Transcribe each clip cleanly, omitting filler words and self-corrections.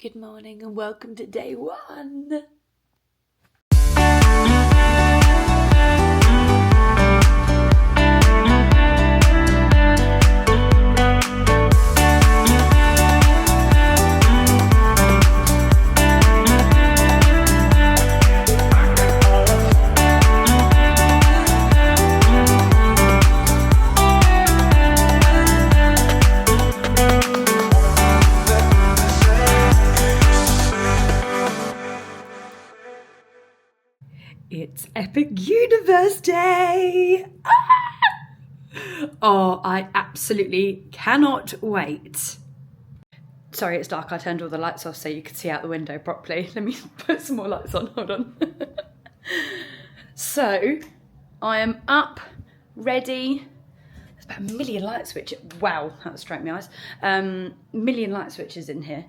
Good morning and welcome to day one. It's Epic Universe Day! Oh, I absolutely cannot wait. Sorry, it's dark. I turned all the lights off so you could see out the window properly. Let me put some more lights on. Hold on. So, I am up, ready. There's about a million light switches. Wow, that struck my eyes. Million light switches in here.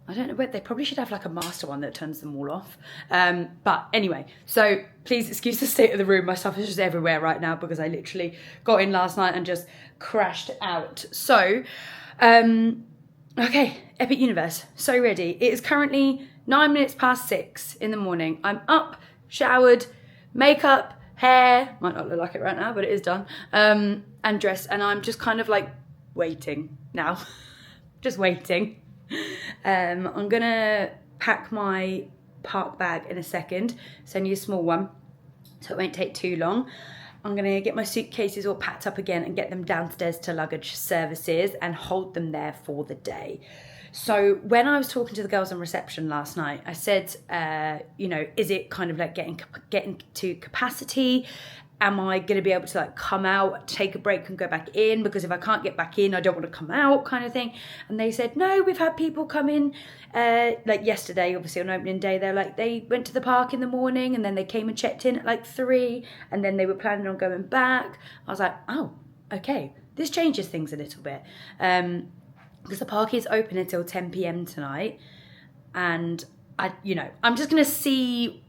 I don't know where, they probably should have like a master one that turns them all off. But anyway, so please excuse the state of the room. My stuff is just everywhere right now because I literally got in last night and just crashed out. So, okay, Epic Universe, so ready. It is currently 9 minutes past 6 in the morning. I'm up, showered, makeup, hair, might not look like it right now, but it is done, and dressed. And I'm just kind of like waiting now, just waiting. I'm gonna pack my park bag in a second. It's only a small one, so it won't take too long. I'm gonna get my suitcases all packed up again and get them downstairs to luggage services and hold them there for the day. So when I was talking to the girls on reception last night, I said, you know, is it kind of like getting to capacity? Am I going to be able to like come out, take a break and go back in? Because if I can't get back in, I don't want to come out kind of thing. And they said, no, we've had people come in, like yesterday, obviously on opening day, they're like, they went to the park in the morning and then they came and checked in at like 3 and then they were planning on going back. I was like, oh, okay. This changes things a little bit. Because the park is open until 10 p.m. tonight. And I'm just going to see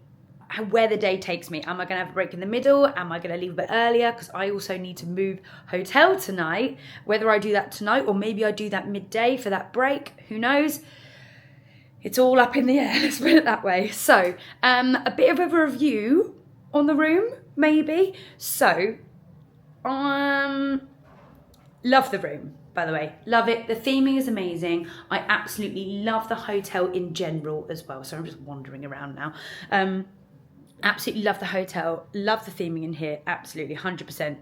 where the day takes me. Am I going to have a break in the middle? Am I going to leave a bit earlier? Because I also need to move hotel tonight. Whether I do that tonight or maybe I do that midday for that break, who knows? It's all up in the air, let's put it that way. So, a bit of a review on the room, maybe. So, love the room, by the way. Love it. The theming is amazing. I absolutely love the hotel in general as well. So I'm just wandering around now. Absolutely love the hotel, love the theming in here, absolutely, 100%.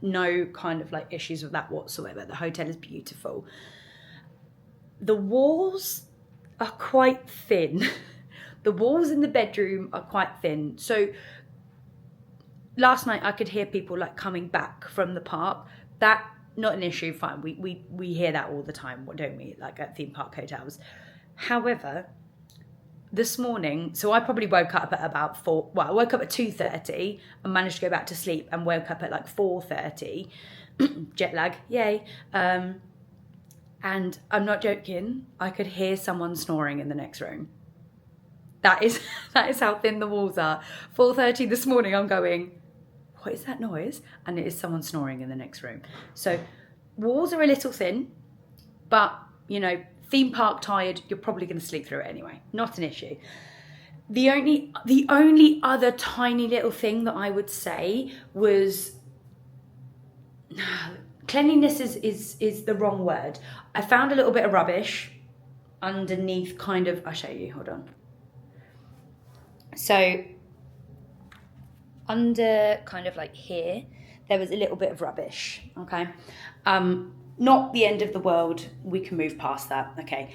No kind of like issues with that whatsoever. The hotel is beautiful. The walls are quite thin. The walls in the bedroom are quite thin. So last night I could hear people like coming back from the park. That, not an issue, fine. We hear that all the time, don't we? Like at theme park hotels. However, this morning, so I probably woke up at about 4, well, I woke up at 2:30 and managed to go back to sleep and woke up at like 4:30, jet lag, yay. And I'm not joking, I could hear someone snoring in the next room. That is how thin the walls are. 4:30 this morning, I'm going, what is that noise? And it is someone snoring in the next room. So walls are a little thin, but you know, theme park tired, you're probably going to sleep through it anyway. Not an issue. The only other tiny little thing that I would say was cleanliness is the wrong word. I found a little bit of rubbish underneath kind of, I'll show you, hold on. So under kind of like here, there was a little bit of rubbish, okay? Not the end of the world, we can move past that, okay.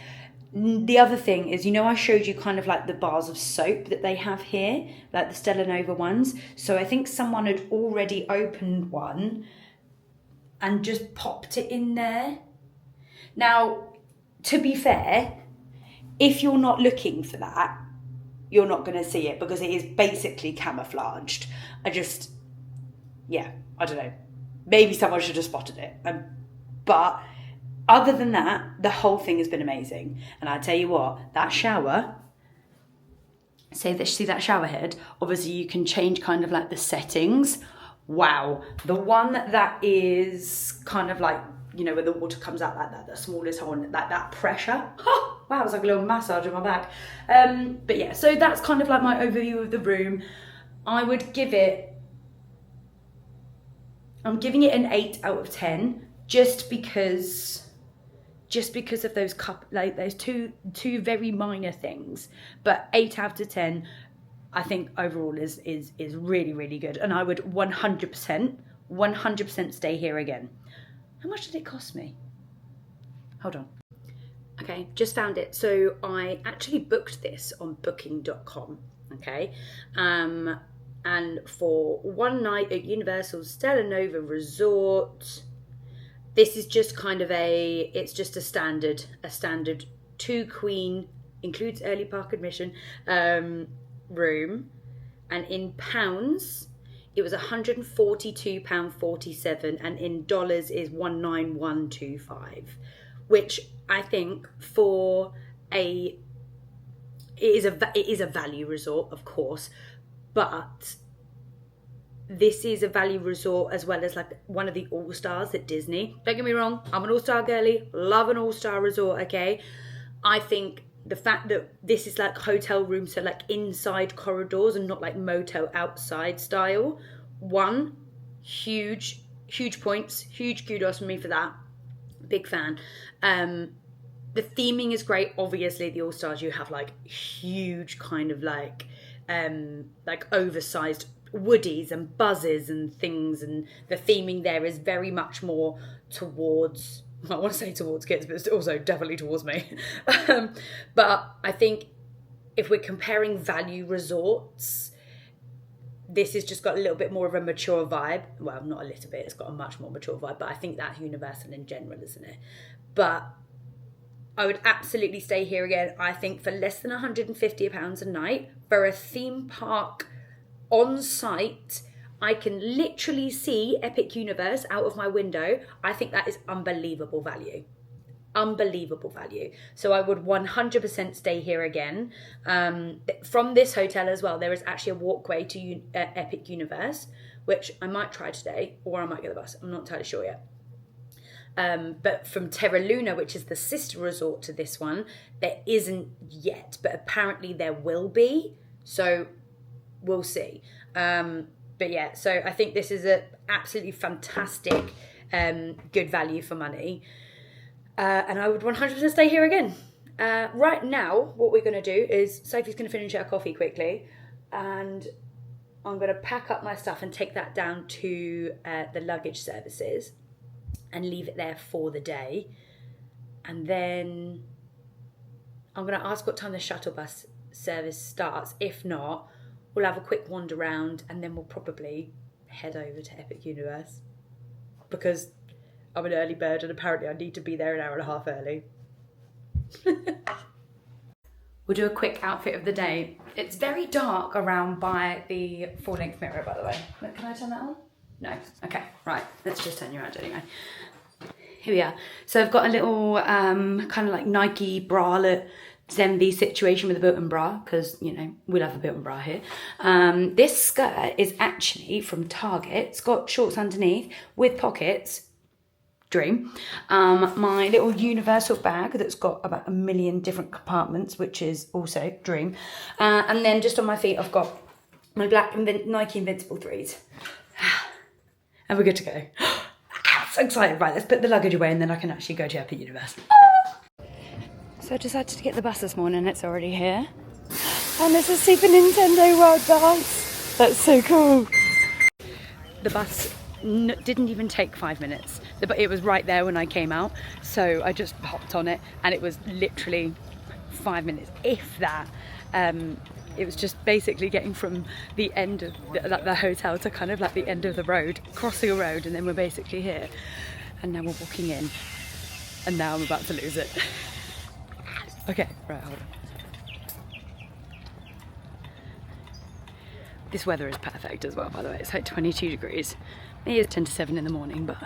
The other thing is, you know, I showed you kind of like the bars of soap that they have here, like the Stella Nova ones. So I think someone had already opened one and just popped it in there. Now, to be fair, if you're not looking for that, you're not going to see it because it is basically camouflaged. I don't know. Maybe someone should have spotted it. But other than that, the whole thing has been amazing. And I tell you what, that shower, see that shower head? Obviously you can change kind of like the settings. Wow. The one that is kind of like, you know, where the water comes out like that, the smallest hole, like that pressure. Wow, it's like a little massage on my back. But yeah, so that's kind of like my overview of the room. I would give it, I'm giving it an 8 out of 10, just because of those those two very minor things. But 8 out of 10, I think overall is really, really good. And I would 100% stay here again. How much did it cost me? Hold on. Okay, just found it. So I actually booked this on booking.com, okay? And for one night at Universal Stella Nova Resort, this is just kind of it's just a standard 2 queen, includes early park admission, room. And in pounds, it was £142.47, and in dollars is 19125, which I think it is a value resort, of course, but this is a value resort as well as like one of the all-stars at Disney. Don't get me wrong, I'm an all-star girly, love an all-star resort, okay? I think the fact that this is like hotel rooms, so like inside corridors and not like motel outside style, huge points, huge kudos from me for that. Big fan. The theming is great. Obviously, the All Stars, you have like huge kind of like oversized woodies and buzzes and things, and the theming there is very much more towards, I want to say towards kids, but it's also definitely towards me. But I think if we're comparing value resorts, this has just got a little bit more of a mature vibe. Well, not a little bit, it's got a much more mature vibe, but I think that's Universal in general, isn't it? But I would absolutely stay here again. I think for less than £150 a night, for a theme park on site, I can literally see Epic Universe out of my window. I think that is unbelievable value. Unbelievable value. So I would 100% stay here again. From this hotel as well, there is actually a walkway to Epic Universe, which I might try today, or I might get the bus. I'm not entirely sure yet. But from Terra Luna, which is the sister resort to this one, there isn't yet, but apparently there will be. So we'll see. But yeah, so I think this is a absolutely fantastic, good value for money. And I would 100% stay here again. Right now, what we're going to do is Sophie's going to finish her coffee quickly, and I'm going to pack up my stuff and take that down to the luggage services and leave it there for the day. And then I'm going to ask what time the shuttle bus service starts. If not, we'll have a quick wander around, and then we'll probably head over to Epic Universe, because I'm an early bird and apparently I need to be there an hour and a half early. We'll do a quick outfit of the day. It's very dark around by the full-length mirror, by the way. Can I turn that on? No. Okay, right. Let's just turn you around anyway. Here we are. So I've got a little kind of like Nike bralette Zenvi situation with a built-in bra, because, you know, we love a built-in bra here. This skirt is actually from Target. It's got shorts underneath with pockets. Dream. My little Universal bag that's got about 1 million different compartments, which is also dream. And then just on my feet, I've got my black Nike Invincible 3s. And we're good to go. I'm so excited. Right, let's put the luggage away and then I can actually go to Epic Universe. So I decided to get the bus this morning. It's already here. And there's a Super Nintendo World bus. That's so cool. The bus didn't even take 5 minutes. It was right there when I came out, so I just hopped on it, and it was literally 5 minutes, if that. It was just basically getting from the end of the hotel to kind of like the end of the road, crossing a road, and then we're basically here. And now we're walking in, and now I'm about to lose it. Okay, right, hold on. This weather is perfect as well, by the way. It's like 22 degrees. It is 10 to 7 in the morning, but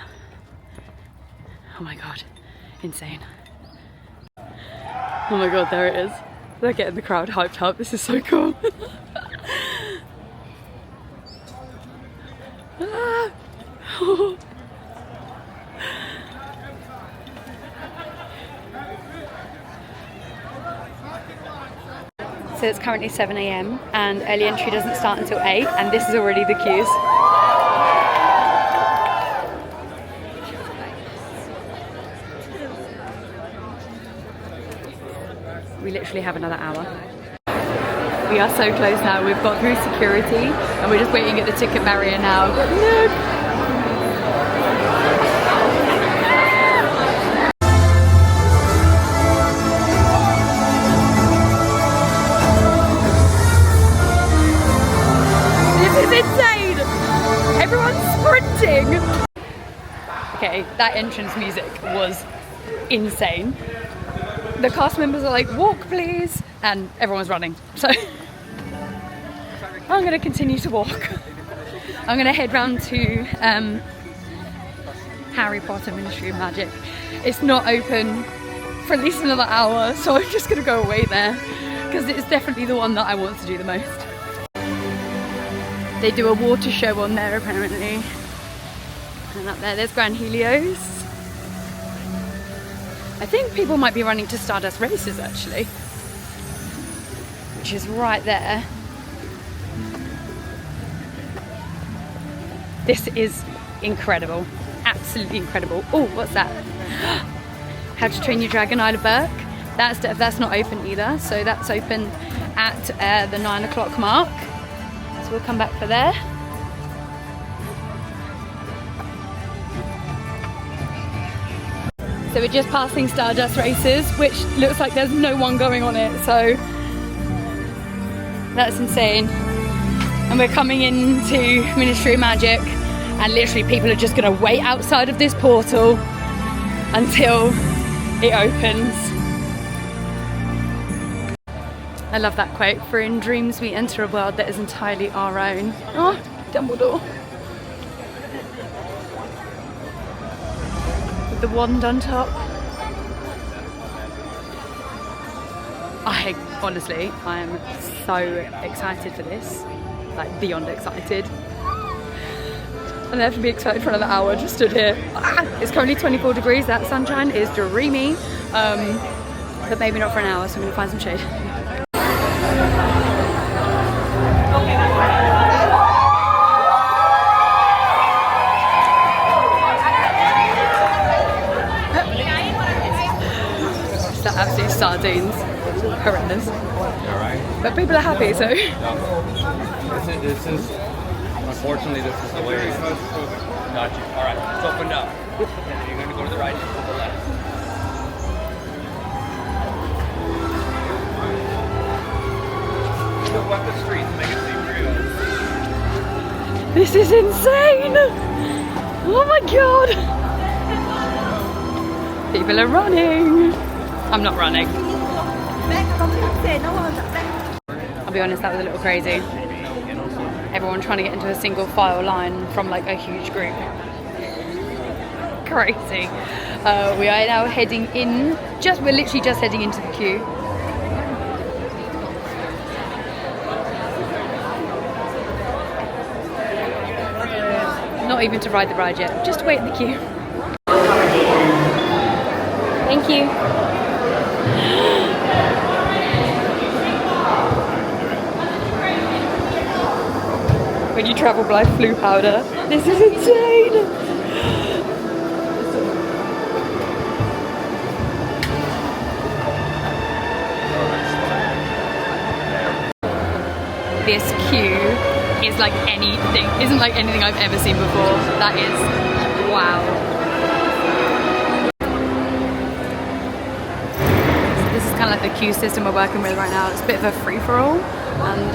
oh my god, insane. Oh my god, there it is. They're getting the crowd hyped up. This is so cool. Ah. Oh. So it's currently 7 AM and early entry doesn't start until 8, and this is already the queues. We literally have another hour. We are so close now. We've got through security and we're just waiting at the ticket barrier now. Look. This is insane! Everyone's sprinting! Okay, that entrance music was insane. The cast members are like, walk please, and everyone's running. So I'm gonna continue to walk. I'm gonna head round to Harry Potter Ministry of Magic. It's not open for at least another hour, so I'm just gonna go away there because it's definitely the one that I want to do the most. They do a water show on there apparently. And up there's Grand Helios. I think people might be running to Stardust Racers actually, which is right there. This is incredible, absolutely incredible. Oh, what's that? How to Train Your Dragon Isle of Berk. That's not open either, so that's open at the 9 o'clock mark. So we'll come back for there. So we're just passing Stardust Racers, which looks like there's no one going on it, so that's insane. And we're coming into Ministry of Magic, and literally people are just gonna wait outside of this portal until it opens. I love that quote, for in dreams we enter a world that is entirely our own. Oh, Dumbledore. The wand on top. I am so excited for this, like beyond excited. And I have to be excited for another hour. Just stood here. It's currently 24 degrees. That sunshine is dreamy, but maybe not for an hour. So I'm gonna find some shade. Absolute sardines, horrendous. But people are happy, so. This is unfortunately this is the way. Got you. All right, it's opened up. And you're going to go to the right and to the left. Look up the streets, make it seem real. This is insane! Oh my god! People are running. I'm not running. I'll be honest, that was a little crazy. Everyone trying to get into a single file line from like a huge group. Crazy. We are now heading in. We're literally just heading into the queue. Not even to ride the ride yet, just to wait in the queue. Thank you. When you travel by flu powder, this is insane. This queue is like isn't like anything I've ever seen before. That is, wow. This is kind of like the queue system we're working with right now. It's a bit of a free-for-all and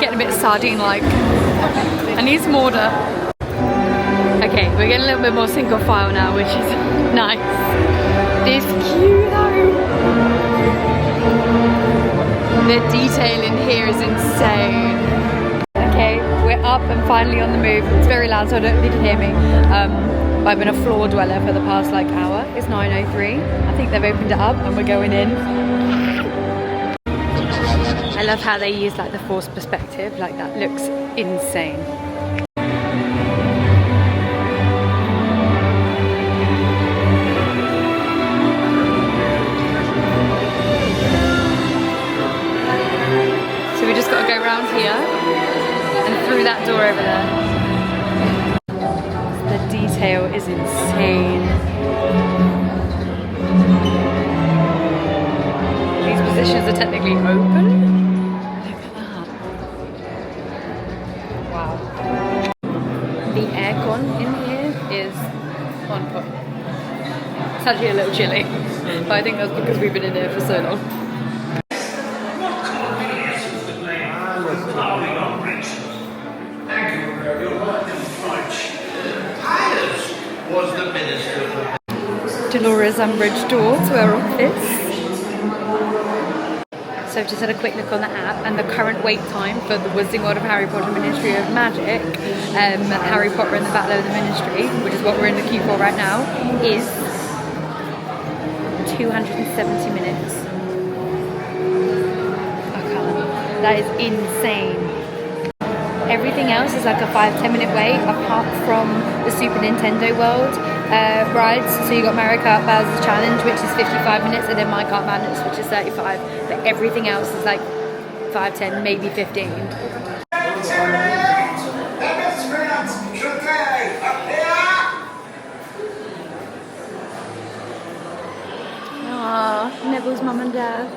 getting a bit sardine-like. I need some order. Okay, we're getting a little bit more single file now, which is nice. This queue though, the detail in here is insane. Okay, we're up and finally on the move. It's very loud, so I don't think you can hear me. I've been a floor dweller for the past like hour. It's 9:03. I think they've opened it up and we're going in. I love how they use like the forced perspective. Like that looks insane. here and through that door over there. The detail is insane. These positions are technically open. Look at that. Wow. The aircon in here is on point. It's actually a little chilly, but I think that's because we've been in here for so long. Dolores Umbridge door to our office. So I've just had a quick look on the app, and the current wait time for the Wizarding World of Harry Potter Ministry of Magic, Harry Potter and the Battle of the Ministry, which is what we're in the queue for right now, is 270 minutes. I can't. That is insane. Everything else is like a 5-10 minute wait, apart from the Super Nintendo World rides. So you got Mario Kart Bowser's Challenge, which is 55 minutes, and then My Kart Madness, which is 35. But everything else is like 5, 10, maybe 15. Ah, Neville's mum and dad.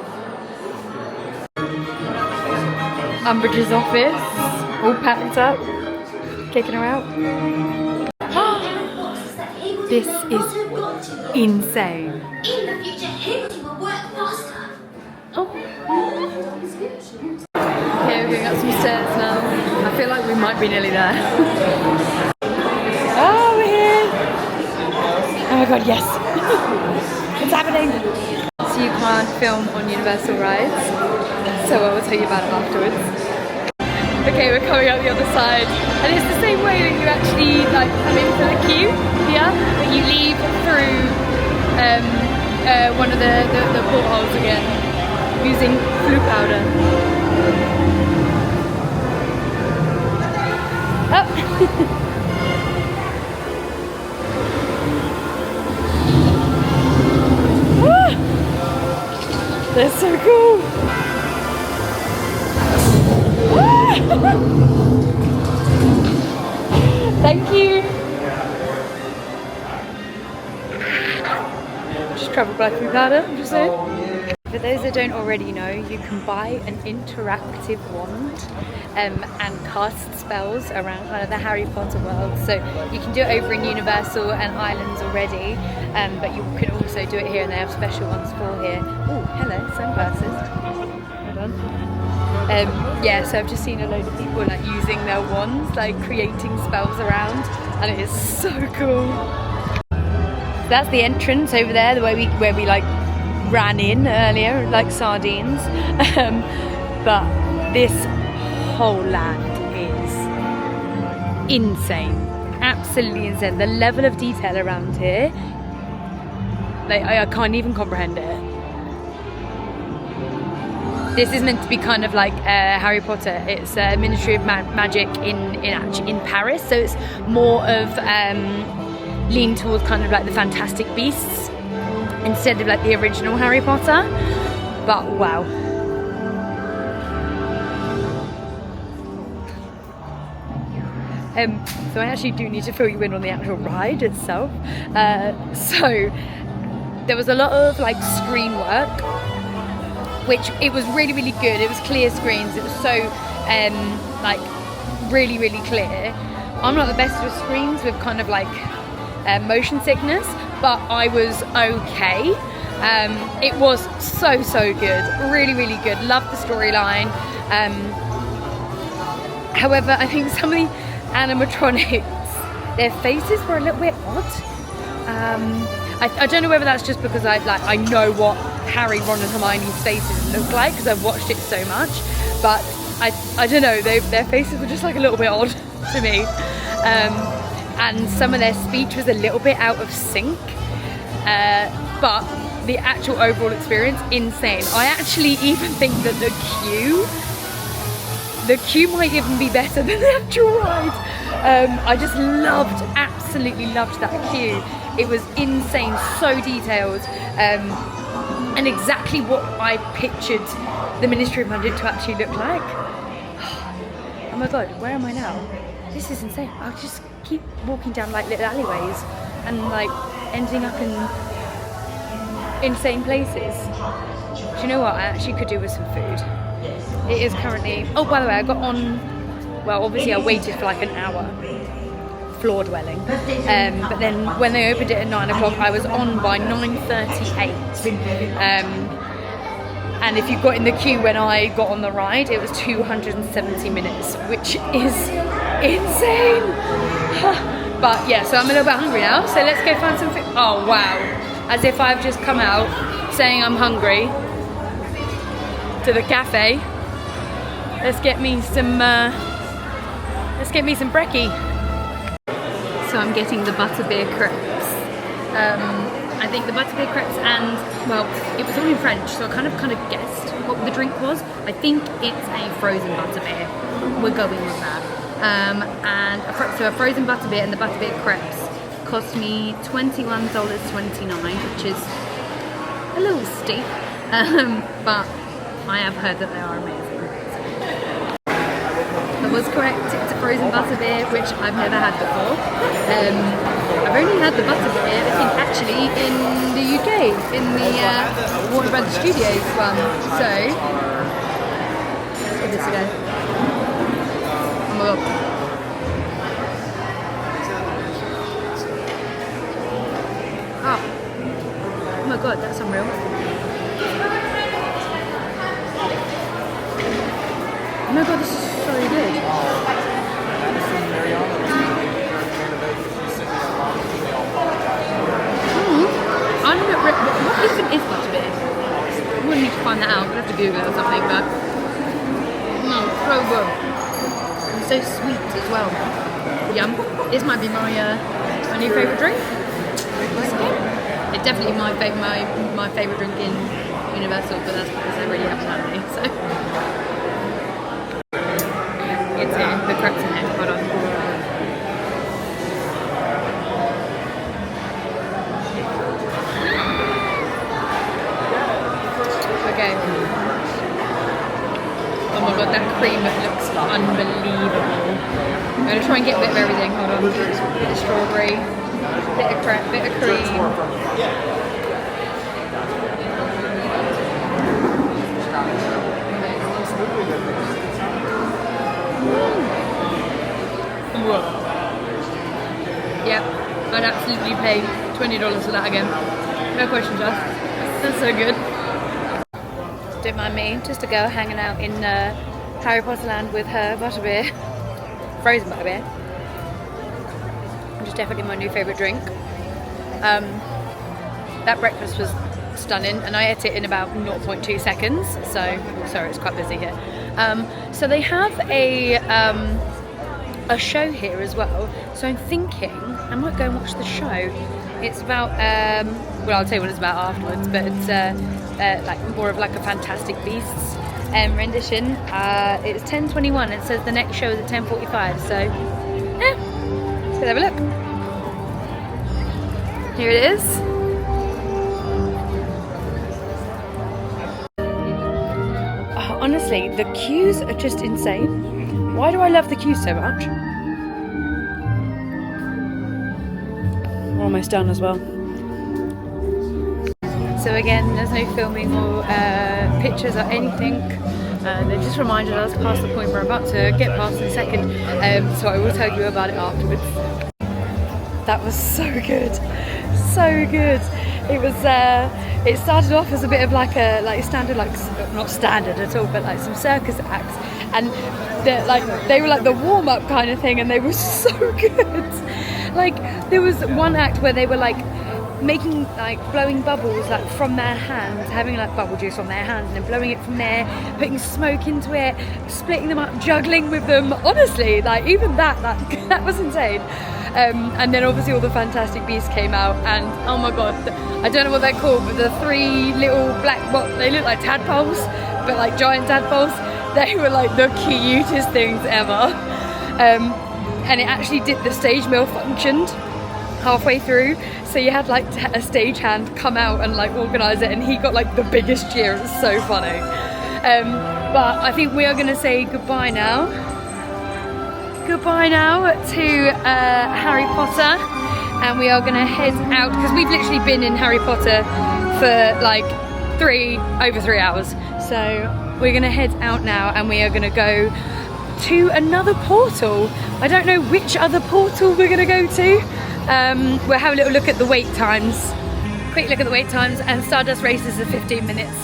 Umbridge's office, all packed up, kicking her out. This is insane. In the future, everything will work faster. Oh. Okay, we're going up some stairs now. I feel like we might be nearly there. Oh, we're here. Oh my god, yes. It's happening. So you can't film on Universal rides, so I will tell you about it afterwards. Okay, we're coming out the other side, and it's the same way that you actually like come in for the queue here, but you leave through one of the portholes again using blue powder. Oh. They're so cool. Thank you. Just travel black through powder, I'm just saying. For those that don't already know, you can buy an interactive wand and cast spells around kind of the Harry Potter world. So you can do it over in Universal and Islands already, but you can also do it here, and they have special ones for here. Oh, hello, sunglasses. Hold on. Yeah, so I've just seen a load of people like using their wands, like creating spells around, and it is so cool. So that's the entrance over there, the way where we like ran in earlier like sardines. But this whole land is insane, absolutely insane. The level of detail around here, like I can't even comprehend it. This is meant to be kind of like Harry Potter. It's a Ministry of Magic in Paris, so it's more of lean towards kind of like the Fantastic Beasts instead of like the original Harry Potter. But wow. So I actually do need to fill you in on the actual ride itself. So there was a lot of like screen work, which it was really, really good. It was clear screens. It was so like really, really clear. I'm not the best with screens with kind of like motion sickness, but I was okay. It was so good, really, really good. Loved the storyline. However, I think some of the animatronics, their faces were a little bit odd. I don't know whether that's just because I know what Harry, Ron and Hermione's faces look like because I've watched it so much, but I don't know, their faces were just like a little bit odd to me. And some of their speech was a little bit out of sync, but the actual overall experience, insane. I actually even think that the queue might even be better than the actual ride. I just absolutely loved that queue. It was insane, so detailed, and exactly what I pictured the Ministry of Magic to actually look like. my god, where am I now? This is insane. I'll just keep walking down like little alleyways and like ending up in insane places. Do you know what I actually could do with some food? It is currently, oh by the way, I got on, well obviously I waited for like an hour, floor dwelling, but then when they opened it at 9 o'clock I was on by 9:38, and if you got in the queue when I got on the ride it was 270 minutes, which is insane. But yeah, so I'm a little bit hungry now, so let's go find some food. Oh wow, as if I've just come out saying I'm hungry to the cafe. Let's get me some brekkie. So I'm getting the butterbeer crepes. I think the butterbeer crepes, and well, it was all in French, so I kind of guessed what the drink was. I think it's a frozen butterbeer. We're going with that. So a frozen butterbeer and the butterbeer crepes cost me $21.29, which is a little steep, but I have heard that they are amazing. I was correct, it's a frozen butterbeer, which I've never had before. I've only had the butterbeer, I think, actually in the UK, in the Warner Brothers Studios one. So, let's give this a go. Oh my god. Oh my god, that's unreal. Oh my god, this is so good. What even is butterbeer? I wouldn't need to find that out, I'd have to Google it or something, but no, so good. And so sweet as well. Yum. This might be my new favourite drink. It's definitely my favourite drink in Universal, but that's because they really haven't had any, so. It's here, the crepes in here, hold on. Okay. Oh my god, that cream looks unbelievable. I'm going to try and get a bit of everything, hold on. Bit of strawberry, bit of crepe, bit of cream. Yep, I'd absolutely pay $20 for that again. No questions asked. That's so good. Don't mind me, just a girl hanging out in Harry Potter land with her butterbeer, frozen butterbeer, which is definitely my new favourite drink. That breakfast was stunning, and I ate it in about 0.2 seconds. So sorry, it's quite busy here. So they have a show here as well. So I'm thinking I might go and watch the show. It's about well, I'll tell you what it's about afterwards, but it's like more of like a Fantastic Beasts rendition. It's 10:21. It says the next show is at 10:45. So yeah, let's go have a look. Here it is. Oh, honestly, the queues are just insane. Why do I love the queues so much? We're almost done as well. So again, there's no filming or pictures or anything. They just reminded us past the point we're about to get past in a second. So I will tell you about it afterwards. That was so good. So good. It was. It started off as a bit of like a standard, like not standard at all, but like some circus acts, and they were like the warm-up kind of thing, and they were so good. Like there was one act where they were like making like blowing bubbles like from their hands, having like bubble juice on their hands, and then blowing it from there, putting smoke into it, splitting them up, juggling with them. Honestly, like even that that was insane. And then obviously all the Fantastic Beasts came out, and oh my god, I don't know what they're called, but the three little black, they look like tadpoles, but like giant tadpoles. They were like the cutest things ever. And it actually did, the stage malfunctioned halfway through, so you had like a stagehand come out and like organise it, and he got like the biggest cheer. It was so funny. But I think we are going to say goodbye now. goodbye now to Harry Potter, and we are gonna head out because we've literally been in Harry Potter for like over 3 hours. So we're gonna head out now and we are gonna go to another portal. I don't know which other portal we're gonna go to. We'll have a little look at the wait times. Quick look at the wait times, and Stardust Racers are 15 minutes.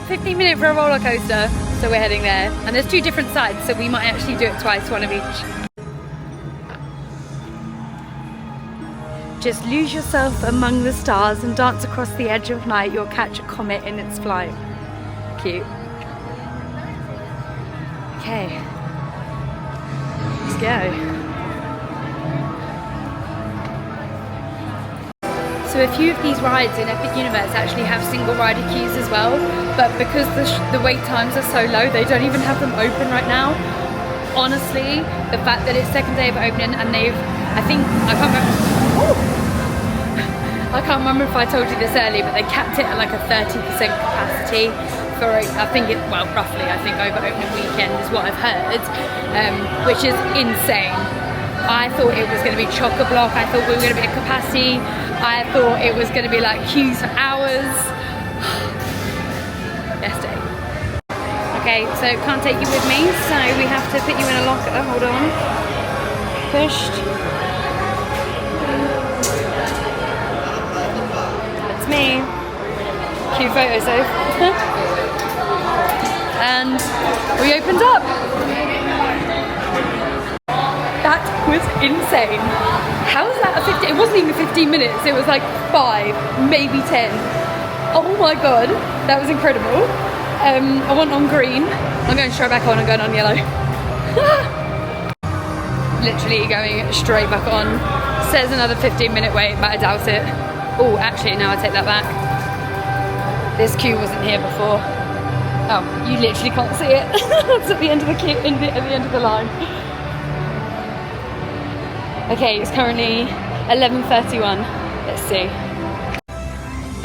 15 minutes for a roller coaster, so we're heading there. And there's 2 different sides, so we might actually do it twice, one of each. Just lose yourself among the stars and dance across the edge of night. You'll catch a comet in its flight. Cute. Okay. Let's go. So a few of these rides in Epic Universe actually have single rider queues as well, but because the wait times are so low, they don't even have them open right now. Honestly, the fact that it's second day of opening and I can't remember if I told you this earlier, but they capped it at like a 30% capacity for, roughly, I think over opening weekend is what I've heard, which is insane. I thought it was going to be chock-a-block. I thought we were going to be at capacity. I thought it was going to be like queues for hours. Best day. Okay, so can't take you with me, so we have to put you in a locker. Hold on. Pushed. That's me. Cute photo safe. And we opened up. That was insane. How was that a 15? It wasn't even 15 minutes. It was like 5, maybe 10. Oh my god, that was incredible. I went on green. I'm going straight back on. I'm going on yellow. Literally going straight back on. Says another 15-minute wait, but I doubt it. Oh, actually, no, I take that back. This queue wasn't here before. Oh, you literally can't see it. It's at the end of the queue, at the end of the line. Okay, it's currently 11:31. Let's see.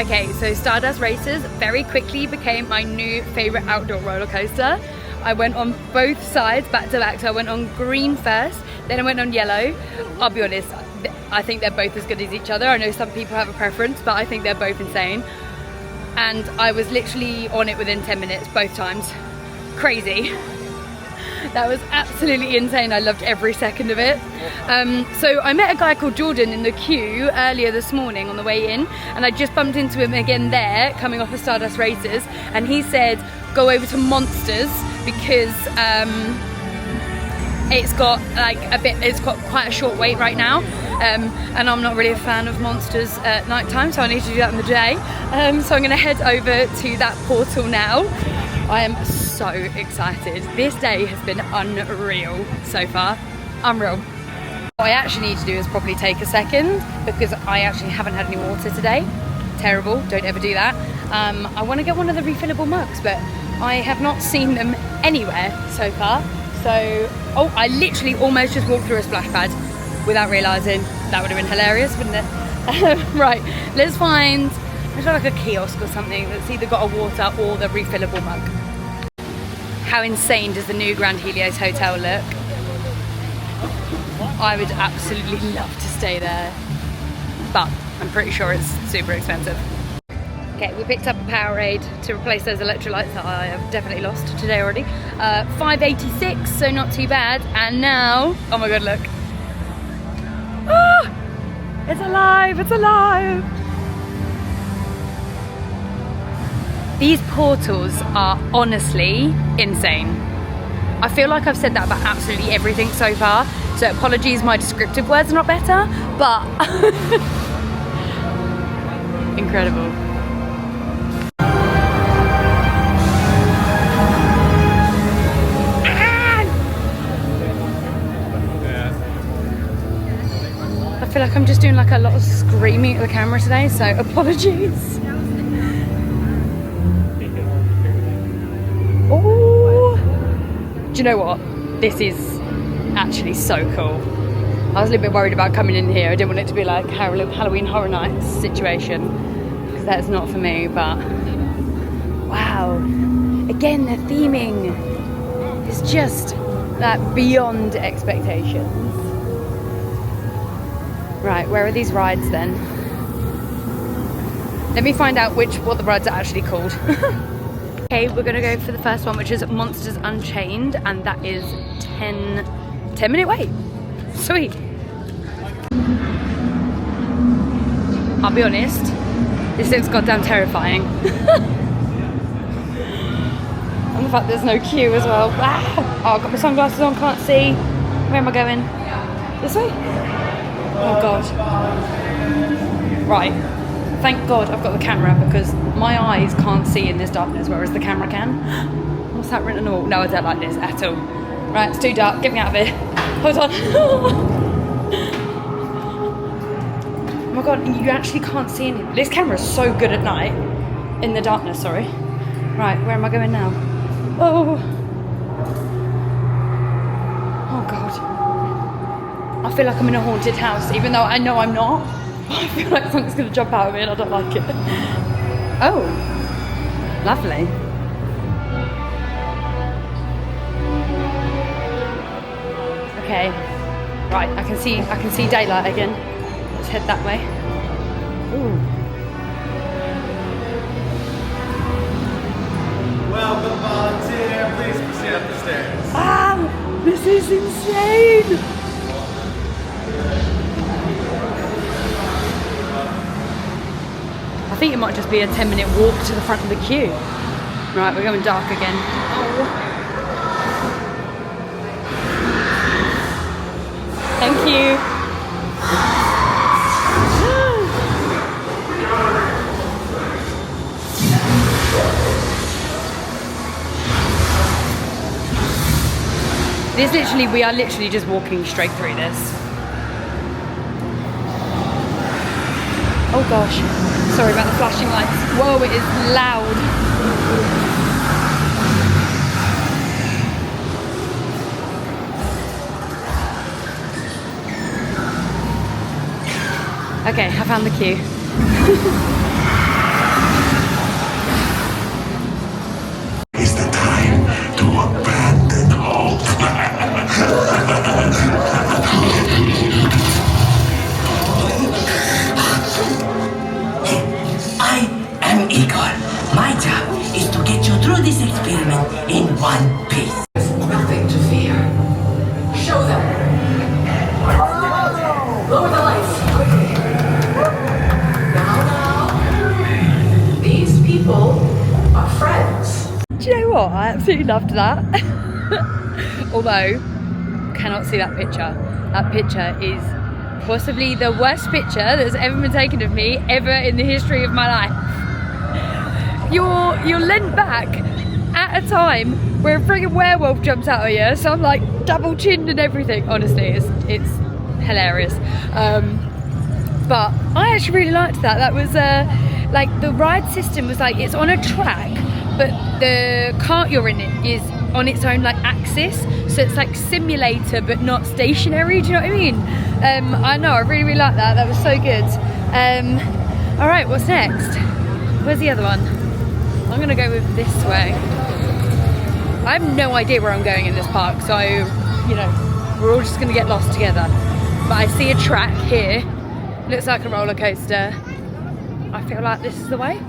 Okay, so Stardust Racers very quickly became my new favourite outdoor roller coaster. I went on both sides back to back. So I went on green first, then I went on yellow. I'll be honest, I think they're both as good as each other. I know some people have a preference, but I think they're both insane. And I was literally on it within 10 minutes both times. Crazy. That was absolutely insane. I loved every second of it. So I met a guy called Jordan in the queue earlier this morning on the way in, and I just bumped into him again there, coming off of Stardust Racers, and he said, go over to Monsters because it's got quite a short wait right now. And I'm not really a fan of Monsters at night time, so I need to do that in the day. So I'm gonna head over to that portal now. I am so excited. This day has been unreal so far. Unreal. What I actually need to do is probably take a second because I actually haven't had any water today. Terrible, don't ever do that. I want to get one of the refillable mugs, but I have not seen them anywhere so far. So, oh, I literally almost just walked through a splash pad without realising. That would have been hilarious, wouldn't it? Right, let's find like a kiosk or something that's either got a water or the refillable mug. How insane does the new Grand Helios Hotel look? I would absolutely love to stay there, but I'm pretty sure it's super expensive. Okay, we picked up a Powerade to replace those electrolytes that I have definitely lost today already. 5.86, so not too bad. And now, oh my god, look. Ah, it's alive, it's alive. These portals are honestly insane. I feel like I've said that about absolutely everything so far, so apologies, my descriptive words are not better, but incredible. I feel like I'm just doing like a lot of screaming at the camera today, so apologies. Oh, do you know what? This is actually so cool. I was a little bit worried about coming in here. I didn't want it to be like Halloween Horror Nights situation, because that's not for me, but wow. Again, the theming is just Like beyond expectations. Right, where are these rides then? Let me find out what the rides are actually called. Okay, we're gonna go for the first one, which is Monsters Unchained, and that is 10-minute wait. Sweet. I'll be honest, this looks goddamn terrifying. And the fact there's no queue as well. Ah! Oh, I've got my sunglasses on, can't see. Where am I going? This way? Oh God. Right. Thank God I've got the camera because my eyes can't see in this darkness, whereas the camera can. What's that written on the wall? No, I don't like this at all. Right, it's too dark. Get me out of here. Hold on. Oh my God, you actually can't see anything. This camera is so good at night. In the darkness, sorry. Right, where am I going now? Oh. Oh God. I feel like I'm in a haunted house, even though I know I'm not. I feel like something's going to jump out of me and I don't like it. Oh. Lovely. Okay. Right, I can see daylight again. Let's head that way. Ooh. Welcome, volunteer. Please proceed up the stairs. Ah, this is insane. I think it might just be a 10-minute walk to the front of the queue. Right, we're going dark again. Oh. Thank you. We are literally just walking straight through this. Oh gosh, sorry about the flashing lights. Whoa, it is loud. Okay, I found the queue. Is the time to abandon hope. I am Igor. My job is to get you through this experiment in one piece. There's nothing to fear. Show them. Lower the lights. Now. These people are friends. Do you know what? I absolutely loved that. Although, cannot see that picture. That picture is possibly the worst picture that's ever been taken of me ever in the history of my life. You're leant back at a time where a friggin' werewolf jumps out of you, so I'm like double chinned and everything. Honestly, it's hilarious. But I actually really liked that. That was like the ride system was like it's on a track, but the cart you're in it is on its own like axis, so it's like simulator but not stationary. Do you know what I mean? I know, I really like that. That was so good. All right, what's next? Where's the other one? I'm gonna go with this way. I have no idea where I'm going in this park, so you know, we're all just gonna get lost together. But I see a track here. Looks like a roller coaster. I feel like this is the way.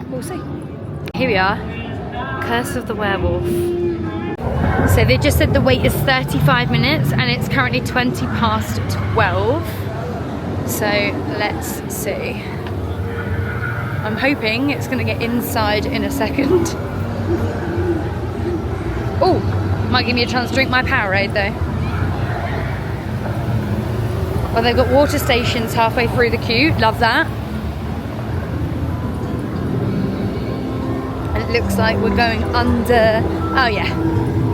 We'll see. Here we are. Curse of the Werewolf. So they just said the wait is 35 minutes and it's currently 20 past 12. So let's see. I'm hoping it's gonna get inside in a second. Oh, might give me a chance to drink my Powerade though. Well, they've got water stations halfway through the queue. Love that. And it looks like we're going under, oh yeah,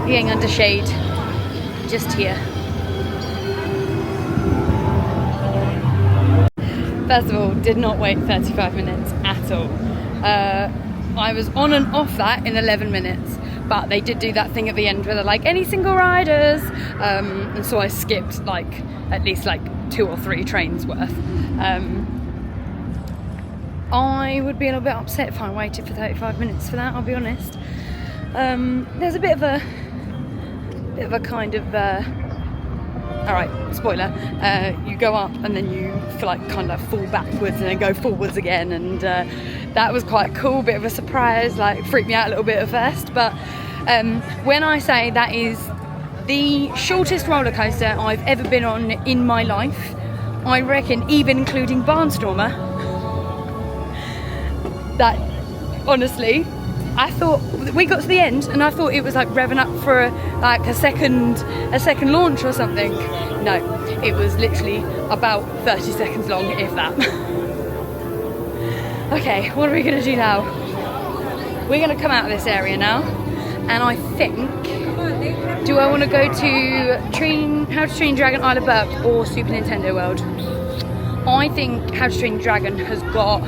we're going under shade, just here. First of all, did not wait 35 minutes at all. I was on and off that in 11 minutes, but they did do that thing at the end where they're like, any single riders? And so I skipped like, at least like 2 or 3 trains worth. I would be a little bit upset if I waited for 35 minutes for that, I'll be honest. There's a bit of a bit of a kind of alright, spoiler, you go up and then you feel like kind of fall backwards and then go forwards again, and that was quite cool, bit of a surprise, like freaked me out a little bit at first. But when I say that is the shortest roller coaster I've ever been on in my life, I reckon even including Barnstormer, that honestly, I thought we got to the end and I thought it was like revving up for a second launch or something. No, it was literally about 30 seconds long, if that. Okay, what are we gonna do now? We're gonna come out of this area now, and I think, do I want to go to How to Train Your Dragon Isle of Berk or Super Nintendo World? I think How to Train Your Dragon has got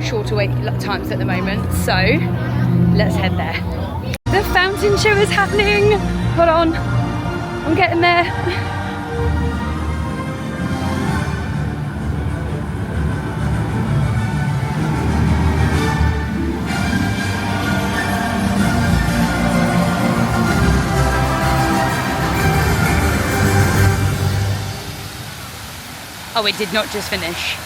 shorter wait times at the moment, so let's head there. The fountain show is happening. Hold on, I'm getting there. Oh, it did not just finish.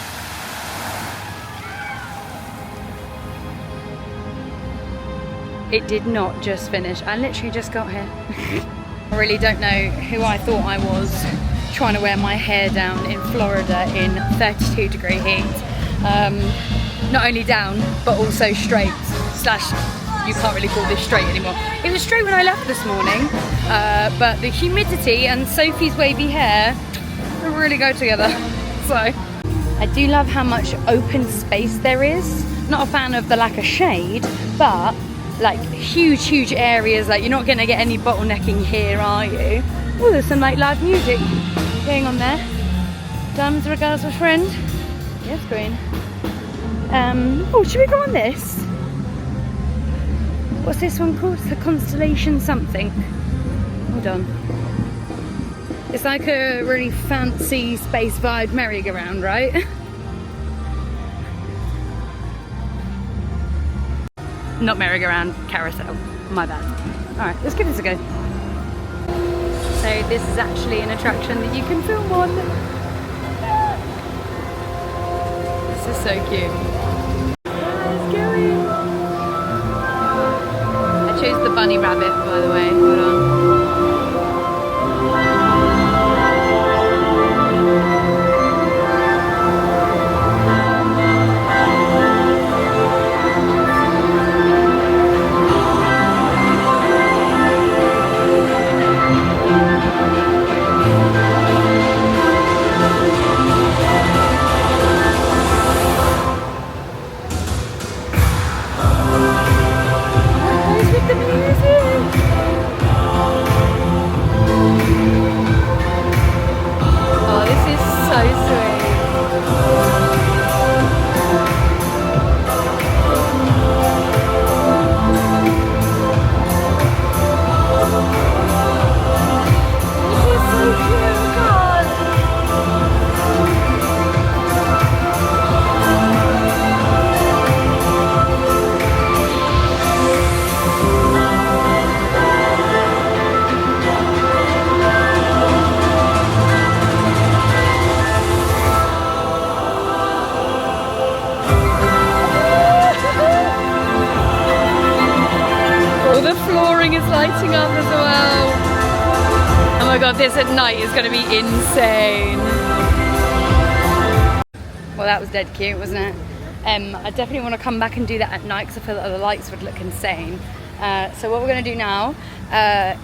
It did not just finish. I literally just got here. I really don't know who I thought I was trying to wear my hair down in Florida in 32-degree heat. Not only down, but also straight. Slash, you can't really call this straight anymore. It was straight when I left this morning, but the humidity and Sophie's wavy hair really go together. So, I do love how much open space there is. Not a fan of the lack of shade, but like huge areas. Like, you're not going to get any bottlenecking here, are you? Oh, there's some like live music going on there. Diamonds regards my friend. Yes, Queen. Oh, should we go on this? What's this one called? It's the Constellation something. Hold on. It's like a really fancy space vibe merry-go-round, right? Not merry-go-round, carousel. My bad. Alright, let's give this a go. So this is actually an attraction that you can film on. This is so cute. Let's go in. I chose the bunny rabbit, by the way. Hold on. Lighting up as well. Oh my god, this at night is going to be insane. Well, that was dead cute, wasn't it? I definitely want to come back and do that at night because I feel that the lights would look insane. So what we're going to do now, I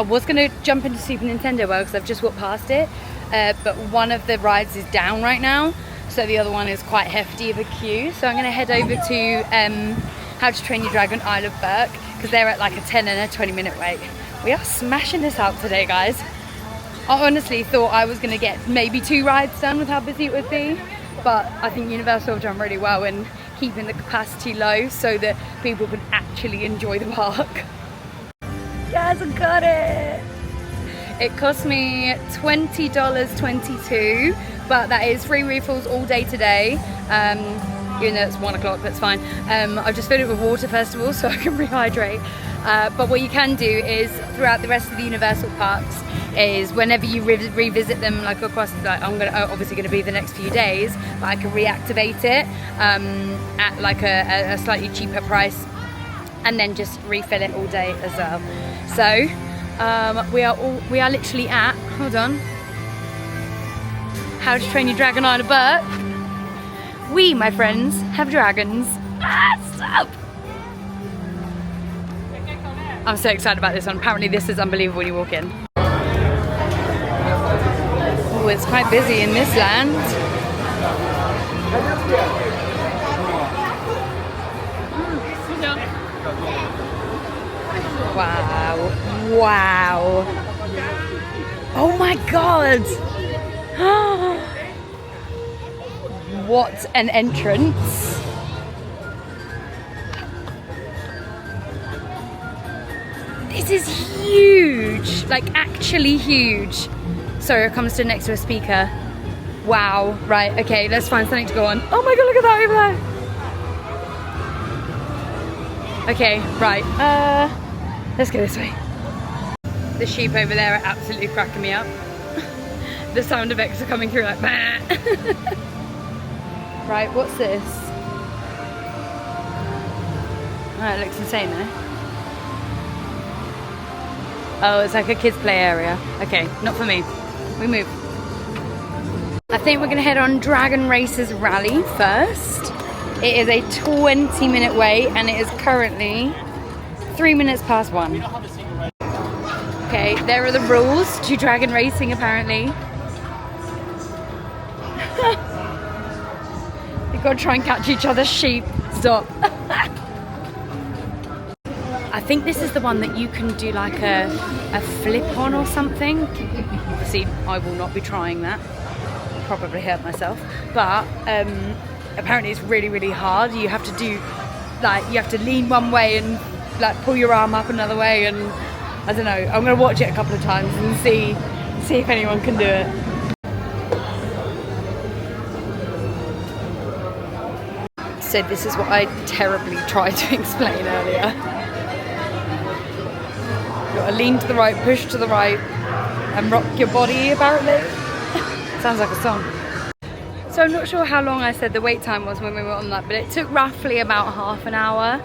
was going to jump into Super Nintendo World because I've just walked past it, but one of the rides is down right now, so the other one is quite hefty of a queue. So I'm going to head over to How to Train Your Dragon Isle of Berk, because they're at like a 10 and a 20-minute wait. We are smashing this out today, guys. I honestly thought I was going to get maybe 2 rides done with how busy it would be, but I think Universal have done really well in keeping the capacity low so that people can actually enjoy the park. Guys, I got it! It cost me $20.22, but that is free refills all day today. even though it's 1 o'clock, that's fine. I've just filled it with water first of all, so I can rehydrate. But what you can do is, throughout the rest of the Universal parks, is whenever you revisit them, like across, like I'm obviously going to be the next few days, but I can reactivate it at like a slightly cheaper price, and then just refill it all day as well. So we are literally at, hold on, How to Train Your Dragon Isle of Berk. We, my friends, have dragons. Stop! I'm so excited about this one. Apparently this is unbelievable when you walk in. Oh, it's quite busy in this land. Wow. Wow. Oh my god. What an entrance. This is huge, like actually huge. Sorry, it comes to next to a speaker. Wow, right, okay, let's find something to go on. Oh my god, look at that over there. Okay, right, let's go this way. The sheep over there are absolutely cracking me up. The sound effects are coming through like, bah. Right, what's this? Oh, it looks insane though. Oh, it's like a kids play area. Okay, not for me. We move. I think we're gonna head on Dragon Racers Rally first. It is a 20-minute wait and it is currently 3 minutes past 1. Okay, there are the rules to dragon racing apparently. You've got to try and catch each other's sheep. Stop. I think this is the one that you can do like a flip on or something. Obviously, I will not be trying that. Probably hurt myself. But apparently it's really, really hard. You have to do, like, you have to lean one way and like pull your arm up another way, and I don't know. I'm going to watch it a couple of times and see if anyone can do it. So this is what I terribly tried to explain earlier. Gotta lean to the right, push to the right, and rock your body apparently. Sounds like a song. So I'm not sure how long I said the wait time was when we were on that, but it took roughly about half an hour.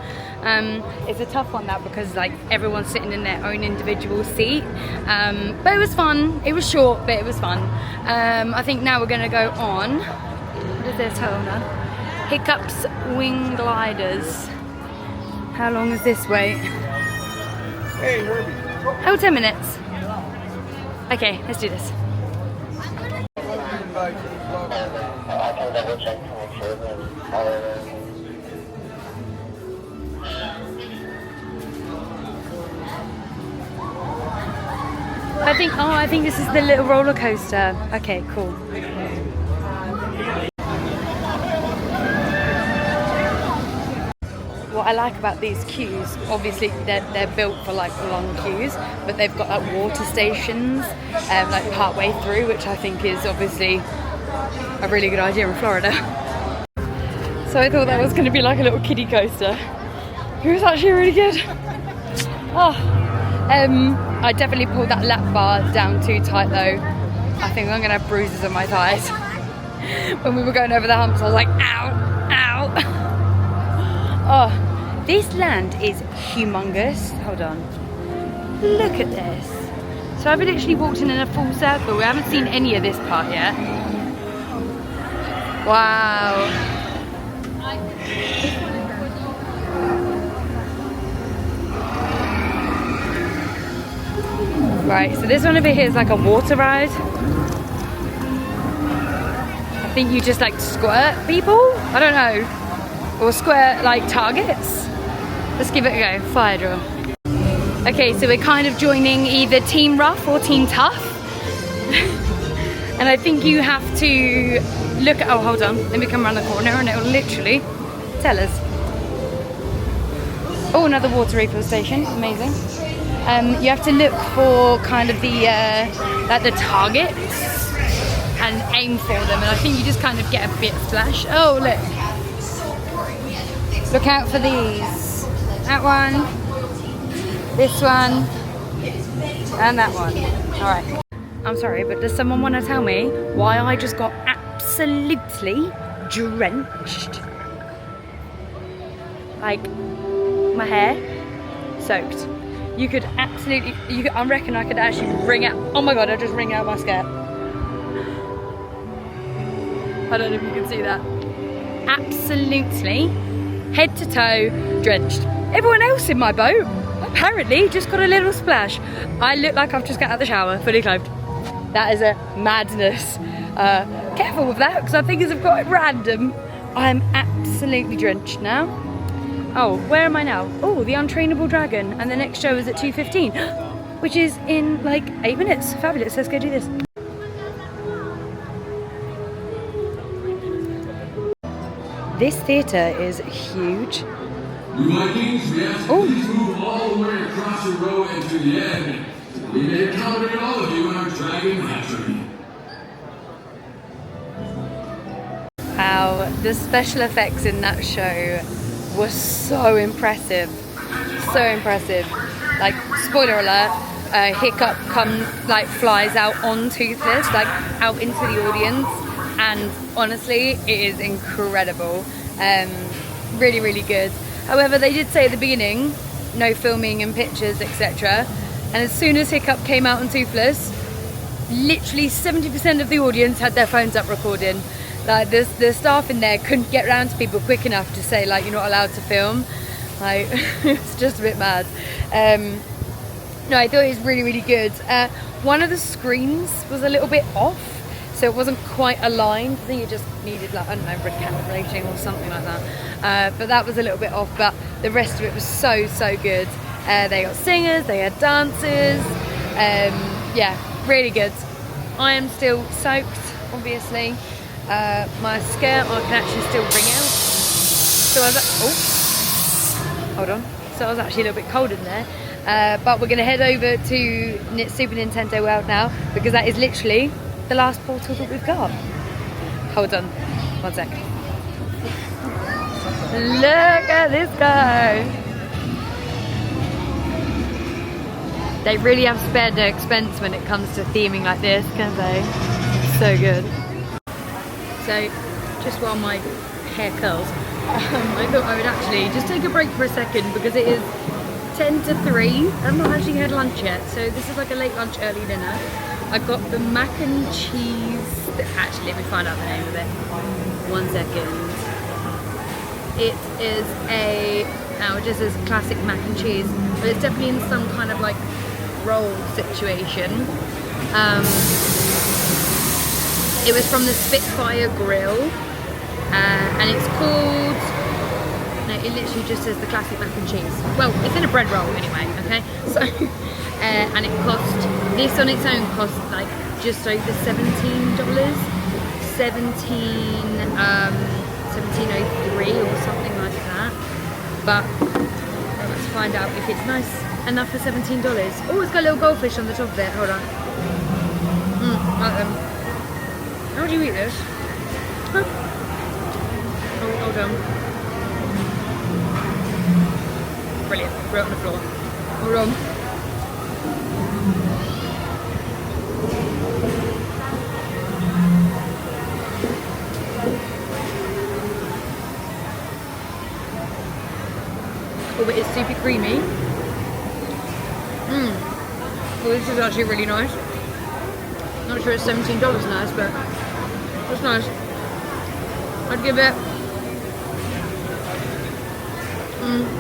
It's a tough one that, because like everyone's sitting in their own individual seat. But it was fun. It was short, but it was fun. I think now we're gonna go on. What is this? Hold on. Hiccups Wing Gliders. How long is this wait? Hey, Herbie. Oh, 10 minutes. Okay, let's do this. I think this is the little roller coaster. Okay, cool. What I like about these queues, obviously they're built for like long queues, but they've got like water stations like part way through, which I think is obviously a really good idea in Florida. So I thought that was going to be like a little kiddie coaster. It was actually really good. Oh, I definitely pulled that lap bar down too tight though. I think I'm going to have bruises on my thighs. When we were going over the humps, I was like, ow, ow. Oh, this land is humongous. Hold on. Look at this. So I've literally walked in a full circle. We haven't seen any of this part yet. Wow. Right, so this one over here is like a water ride. I think you just like squirt people? I don't know. Or squirt like targets. Let's give it a go. Fire drill. Okay, so we're kind of joining either Team Rough or Team Tough. And I think you have to look at, oh hold on, let me come around the corner and it will literally tell us. Oh, another water refill station, amazing. You have to look for kind of the like the targets and aim for them, and I think you just kind of get a bit splash. Oh look. Look out for these. That one, this one, and that one. All right. I'm sorry, but does someone want to tell me why I just got absolutely drenched? Like, my hair soaked. You could absolutely, I reckon I could actually wring out, oh my God, I just wring out my skirt. I don't know if you can see that. Absolutely, head to toe, drenched. Everyone else in my boat, apparently, just got a little splash. I look like I've just got out of the shower, fully clothed. That is a madness. Careful with that, because I think it's quite random. I'm absolutely drenched now. Oh, where am I now? Oh, the Untrainable Dragon, and the next show is at 2:15, which is in like 8 minutes. Fabulous, let's go do this. This theatre is huge. Vikings, we ask you please move all the way across the road and to the end. We may accommodate all of you in our dragon hatchery. Wow, the special effects in that show were so impressive. So impressive. Like, spoiler alert, Hiccup flies out on Toothless, like out into the audience, and honestly, it is incredible. Really, really good. However, they did say at the beginning, no filming and pictures, etc. And as soon as Hiccup came out on Toothless, literally 70% of the audience had their phones up recording. Like, the staff in there couldn't get around to people quick enough to say, like, you're not allowed to film. Like, it's just a bit mad. No, I thought it was really, really good. One of the screens was a little bit off, so it wasn't quite aligned. I think it just needed, like, I don't know, recalibrating or something like that. But that was a little bit off, but the rest of it was so, so good. They got singers, they had dancers. Yeah, really good. I am still soaked, obviously. My skirt I can actually still wring out. So I was hold on. So I was actually a little bit cold in there. But we're going to head over to Super Nintendo World now, because that is literally the last portal that we've got. Hold on, 1 sec. Look at this guy. They really have spared no expense when it comes to theming like this, can't they? So good. So, just while my hair curls, I thought I would actually just take a break for a second, because it is 10 to 3. I've not actually had lunch yet, so this is like a late lunch, early dinner. I got the mac and cheese. Actually, let me find out the name of it. 1 second. It is it just says classic mac and cheese, but it's definitely in some kind of like roll situation. It was from the Spitfire Grill, and it's called, no, it literally just says the classic mac and cheese. Well, it's in a bread roll anyway, okay? So, and it cost, this on its own cost like just over $17. 1703 or something like that. But let's find out if it's nice enough for $17. Oh, it's got a little goldfish on the top of it. Hold on. Like them. How do you eat this? Huh. Oh, hold on. Brilliant. We're up on the floor. Hold on. Oh, but it's super creamy. Well, this is actually really nice. Not sure it's $17 nice, but it's nice. I'd give it.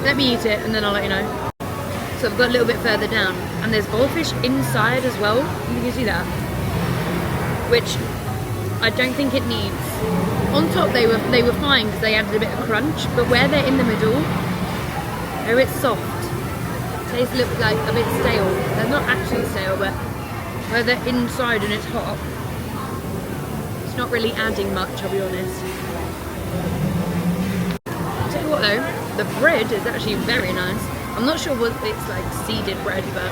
Let me eat it and then I'll let you know. So I've got a little bit further down, and there's goldfish inside as well. You can see that, which I don't think it needs. On top they were fine because they added a bit of crunch, but where they're in the middle, they're a bit soft. Tastes a little bit like a bit stale. They're not actually stale, but where they're inside and it's hot, it's not really adding much, I'll be honest. I'll tell you what though, the bread is actually very nice. I'm not sure what it's like seeded bread, but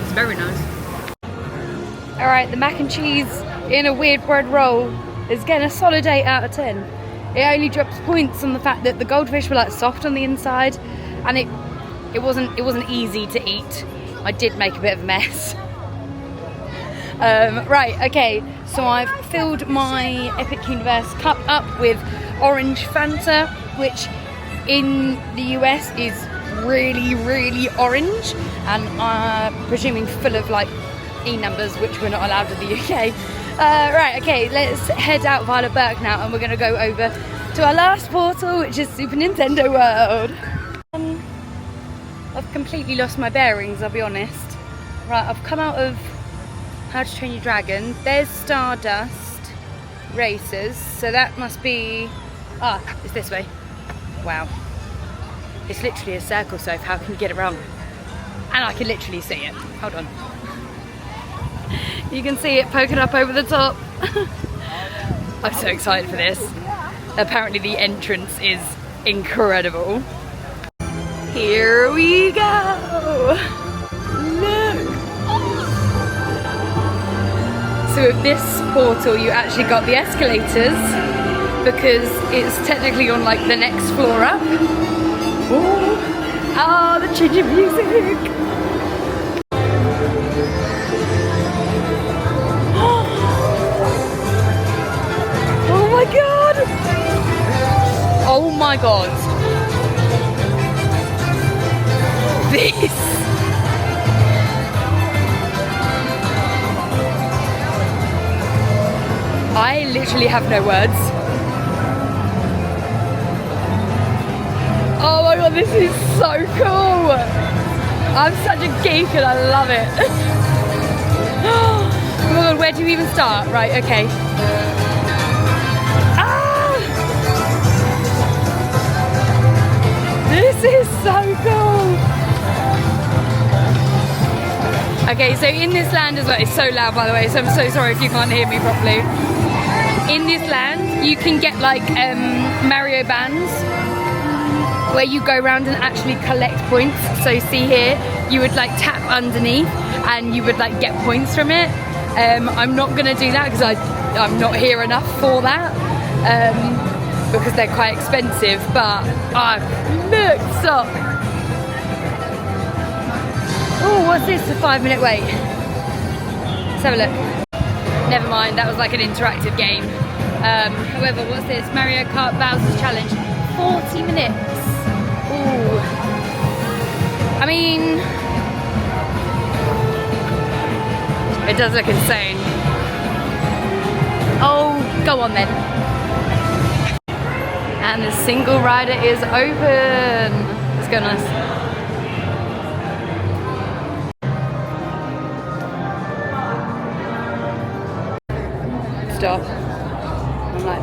it's very nice. Alright, the mac and cheese in a weird bread roll is getting a solid 8 out of 10. it only drops points on the fact that the goldfish were like soft on the inside, and it wasn't easy to eat. I did make a bit of a mess. Right, okay, so I've filled my Epic Universe cup up with orange Fanta, which in the US is really, really orange, and I'm presuming full of like E numbers, which we're not allowed in the UK. Right, okay, let's head out of Isle of Berk now, and we're going to go over to our last portal, which is Super Nintendo World. I've completely lost my bearings, I'll be honest. Right, I've come out of How to Train Your Dragon. There's Stardust Racers, so that must be... Ah, it's this way. Wow. It's literally a circle, so how can you get it wrong? And I can literally see it. Hold on. You can see it poking up over the top. I'm so excited for this. Apparently the entrance is incredible. Here we go. Look. So with this portal you actually got the escalators, because it's technically on like the next floor up. Oh, the changing music. Oh my god. This. I literally have no words. Oh my god, this is so cool. I'm such a geek and I love it. Oh my god, where do you even start? Right, okay. This is so cool! Okay, so in this land as well, it's so loud by the way, so I'm so sorry if you can't hear me properly. In this land, you can get like Mario bands, where you go around and actually collect points. So see here, you would like tap underneath and you would like get points from it. I'm not gonna do that because I'm not here enough for that. Because they're quite expensive, but look, stop. Oh, what's this? A 5-minute wait. Let's have a look. Never mind, that was like an interactive game. However, what's this? Mario Kart Bowser's Challenge. 40 minutes. Ooh. I mean, it does look insane. Oh, go on then. And the single rider is open. Let's go, nice. Stop. I'm like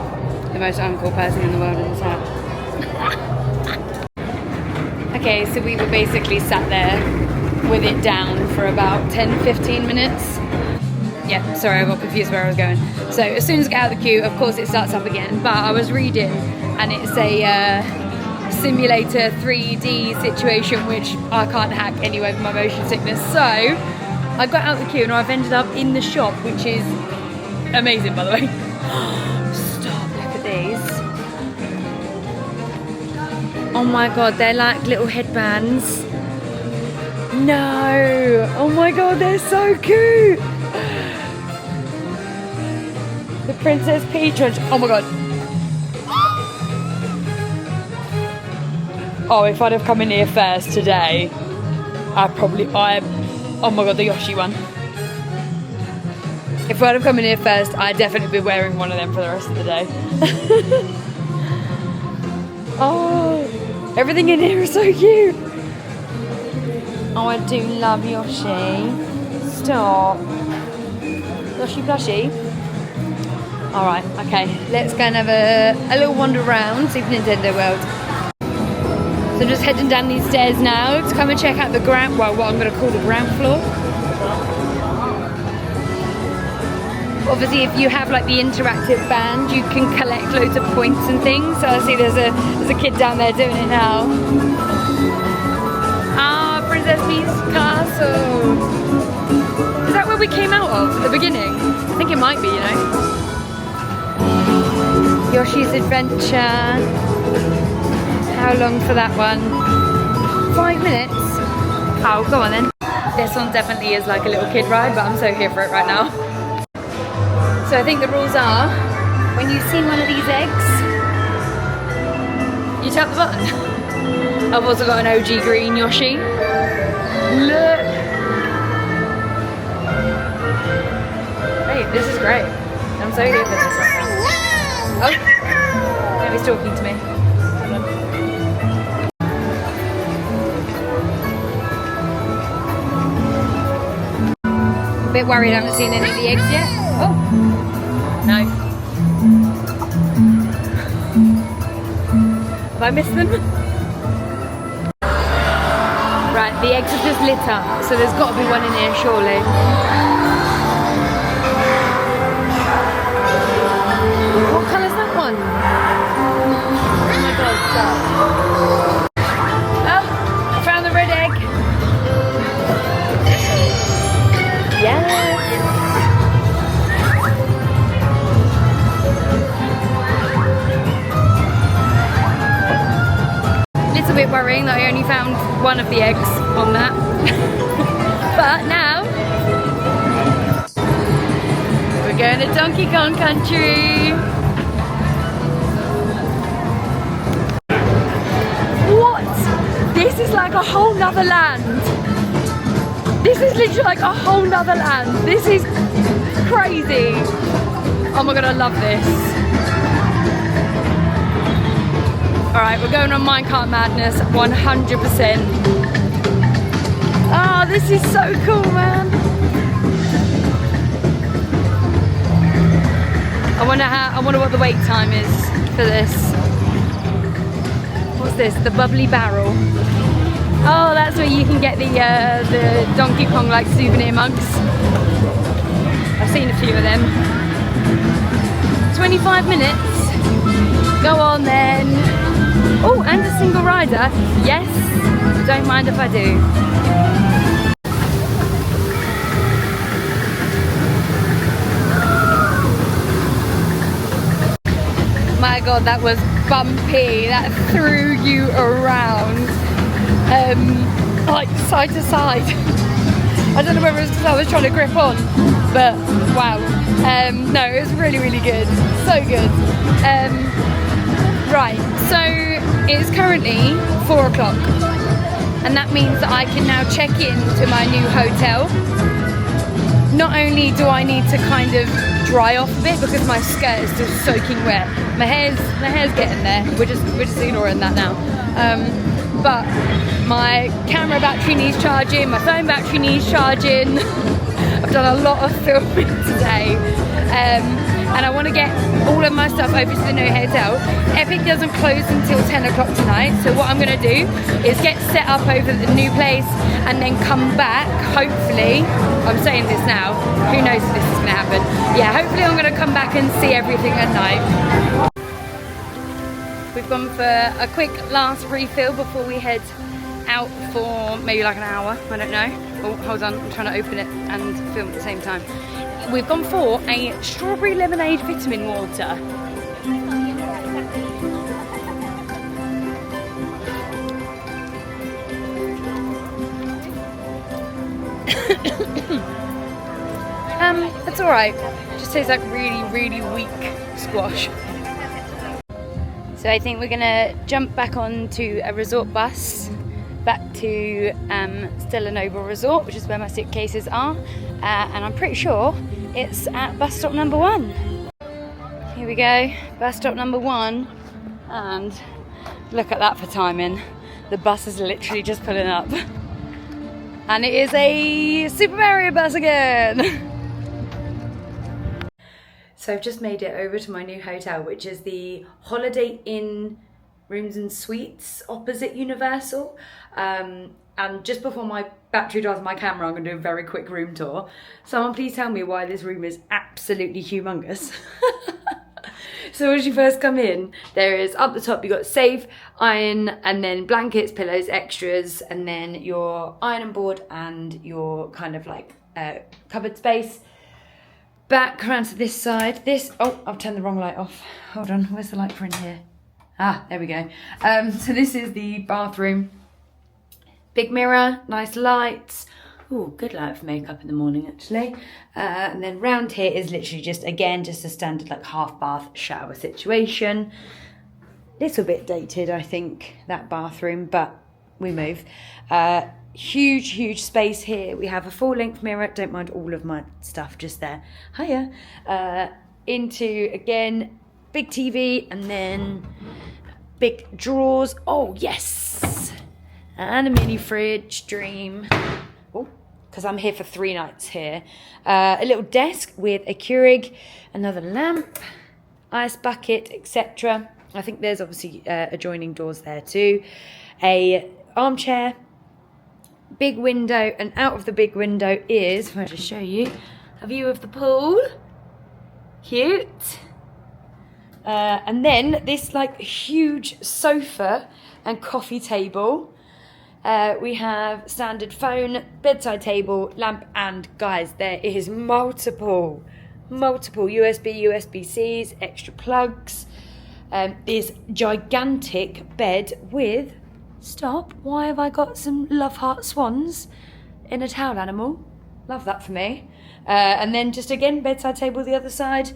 the most uncool person in the world in this hat. Okay, so we were basically sat there with it down for about 10-15 minutes. Yeah, sorry, I got confused where I was going. So as soon as I get out of the queue, of course it starts up again, but I was reading and it's a simulator 3D situation, which I can't hack anyway with my motion sickness. So I got out of the queue and I've ended up in the shop, which is amazing, by the way. Stop, look at these. Oh my god, they're like little headbands. No, oh my god, they're so cute. The Princess Peach. Oh my god. Oh, if I'd have come in here first today, oh my god, the Yoshi one. If I'd have come in here first, I'd definitely be wearing one of them for the rest of the day. Oh, everything in here is so cute. Oh, I do love Yoshi. Stop. Yoshi plushie. Alright, okay, let's go and have a little wander around Super Nintendo World. So I'm just heading down these stairs now to come and check out the ground, well, what I'm going to call the ground floor. Obviously, if you have like the interactive band, you can collect loads of points and things. So I see there's a kid down there doing it now. Ah, Princess Peach's castle. Is that where we came out of at the beginning? I think it might be, you know. Yoshi's Adventure. How long for that one? 5 minutes? Oh, go on then. This one definitely is like a little kid ride, but I'm so here for it right now. So I think the rules are, when you've seen one of these eggs, you tap the button. I've also got an OG green Yoshi. Look! Hey, this is great. I'm so here for this right now. Oh! Now he's talking to me. Hold on. A bit worried I haven't seen any of the eggs yet. Oh! No. Have I missed them? Right, the eggs have just lit up, so there's got to be one in here, surely. What colour's that one? Oh my god, stop. Oh, I found the red egg. Yes. Little bit worrying that I only found one of the eggs on that. But now we're going to Donkey Kong Country. What? This is like a whole nother land. This is literally like a whole nother land. This is crazy. Oh my god, I love this. Alright, we're going on minecart madness 100%. Oh, this is so cool, man. I wonder what the wait time is for this. What's this? The bubbly barrel. Oh, that's where you can get the Donkey Kong like souvenir mugs. I've seen a few of them. 25 minutes. Go on then. Oh, and a single rider. Yes, don't mind if I do. My god, that was bumpy. That threw you around. Like side to side. I don't know whether it's because I was trying to grip on, but wow. No, it was really, really good. So good. Right, so it's currently 4 o'clock, and that means that I can now check in to my new hotel. Not only do I need to kind of dry off a bit because my skirt is still soaking wet. My hair's getting there. We're just ignoring that now. But my camera battery needs charging, my phone battery needs charging. I've done a lot of filming today. And I want to get all of my stuff over to the new hotel. Epic doesn't close until 10 o'clock tonight, so what I'm going to do is get set up over at the new place and then come back, hopefully. I'm saying this now, who knows if this is going to happen. Yeah, hopefully I'm going to come back and see everything at night. We've gone for a quick last refill before we head out for maybe like an hour, I don't know. Oh, hold on, I'm trying to open it and film at the same time. We've gone for a strawberry lemonade vitamin water. It's alright. Just tastes like really, really weak squash. So I think we're gonna jump back onto a resort bus back to Stella Noble Resort, which is where my suitcases are, and I'm pretty sure it's at bus stop number 1. Here we go, bus stop number 1, and look at that for timing. The bus is literally just pulling up, and it is a Super Mario bus again. So I've just made it over to my new hotel, which is the Holiday Inn Rooms and Suites opposite Universal. And just before my battery dies on my camera, I'm going to do a very quick room tour. Someone please tell me why this room is absolutely humongous. So as you first come in, there is up the top, you've got safe, iron, and then blankets, pillows, extras, and then your ironing board and your kind of like cupboard space. back around to this side. Oh, I've turned the wrong light off. Hold on, where's the light for in here? Ah, there we go. So this is the bathroom. Big mirror, nice lights. Oh, good light for makeup in the morning, actually. And then round here is literally just, again, just a standard like half bath shower situation. Little bit dated, I think, that bathroom, but we move. Huge space here. We have a full-length mirror. Don't mind all of my stuff just there. Hiya. Into, again, big TV, and then big drawers. Oh, yes. And a mini fridge, dream. Oh, because I'm here for 3 nights here. A little desk with a Keurig, another lamp, ice bucket, etc. I think there's obviously adjoining doors there too. A armchair, big window, and out of the big window is, if I just show you, a view of the pool. Cute. And then this like huge sofa and coffee table. We have standard phone, bedside table, lamp, and guys, there is multiple USB-Cs, extra plugs. This gigantic bed with, stop, why have I got some love heart swans in a towel animal? Love that for me. And then just again, bedside table the other side,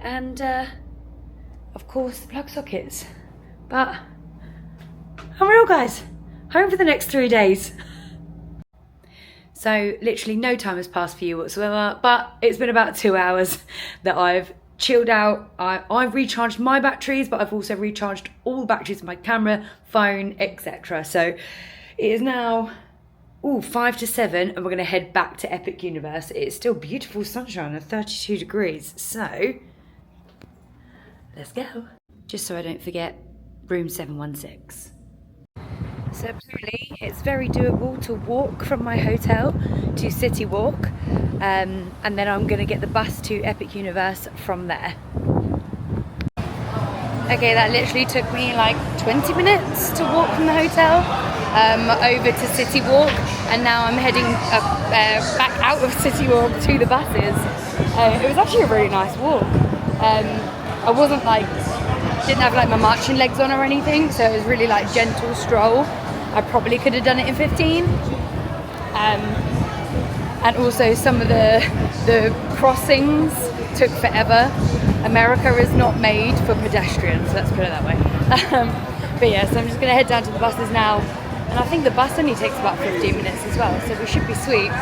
and of course the plug sockets. But I'm real, guys. Home for the next 3 days. So literally no time has passed for you whatsoever, but it's been about 2 hours that I've chilled out. I've recharged my batteries, but I've also recharged all the batteries of my camera, phone, etc. So it is now 5 to 7, and we're going to head back to Epic Universe. It's still beautiful sunshine at 32 degrees, so let's go. Just so I don't forget, room 716. So apparently it's very doable to walk from my hotel to City Walk, and then I'm going to get the bus to Epic Universe from there. Okay, that literally took me like 20 minutes to walk from the hotel over to City Walk, and now I'm heading back out of City Walk to the buses. It was actually a really nice walk. I wasn't like, didn't have like my marching legs on or anything, so it was really like gentle stroll. I probably could have done it in 15. And also some of the crossings took forever. America is not made for pedestrians, let's put it that way. But yeah, so I'm just gonna head down to the buses now. And I think the bus only takes about 15 minutes as well, so we should be sweet.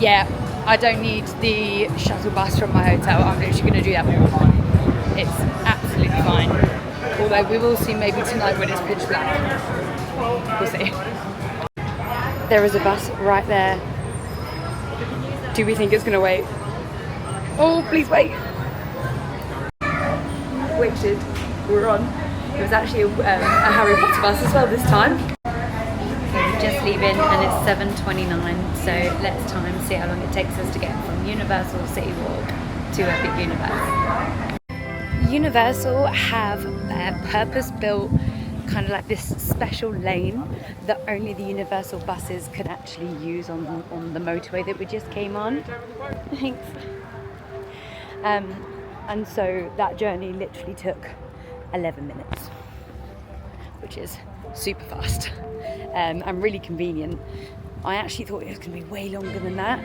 Yeah, I don't need the shuttle bus from my hotel. I'm literally gonna do that walk. It's absolutely fine. Although we will see maybe tonight when it's pitch black. We'll see. There is a bus right there. Do we think it's going to wait? Oh, please wait. Waited. We're on. It was actually a Harry Potter bus as well this time. So we're just leaving and it's 7:29. So let's time see how long it takes us to get from Universal City Walk to Epic Universe. Universal have purpose-built kind of like this special lane that only the Universal buses can actually use on the motorway that we just came on. Thanks. And so that journey literally took 11 minutes, which is super fast and really convenient. I actually thought it was going to be way longer than that.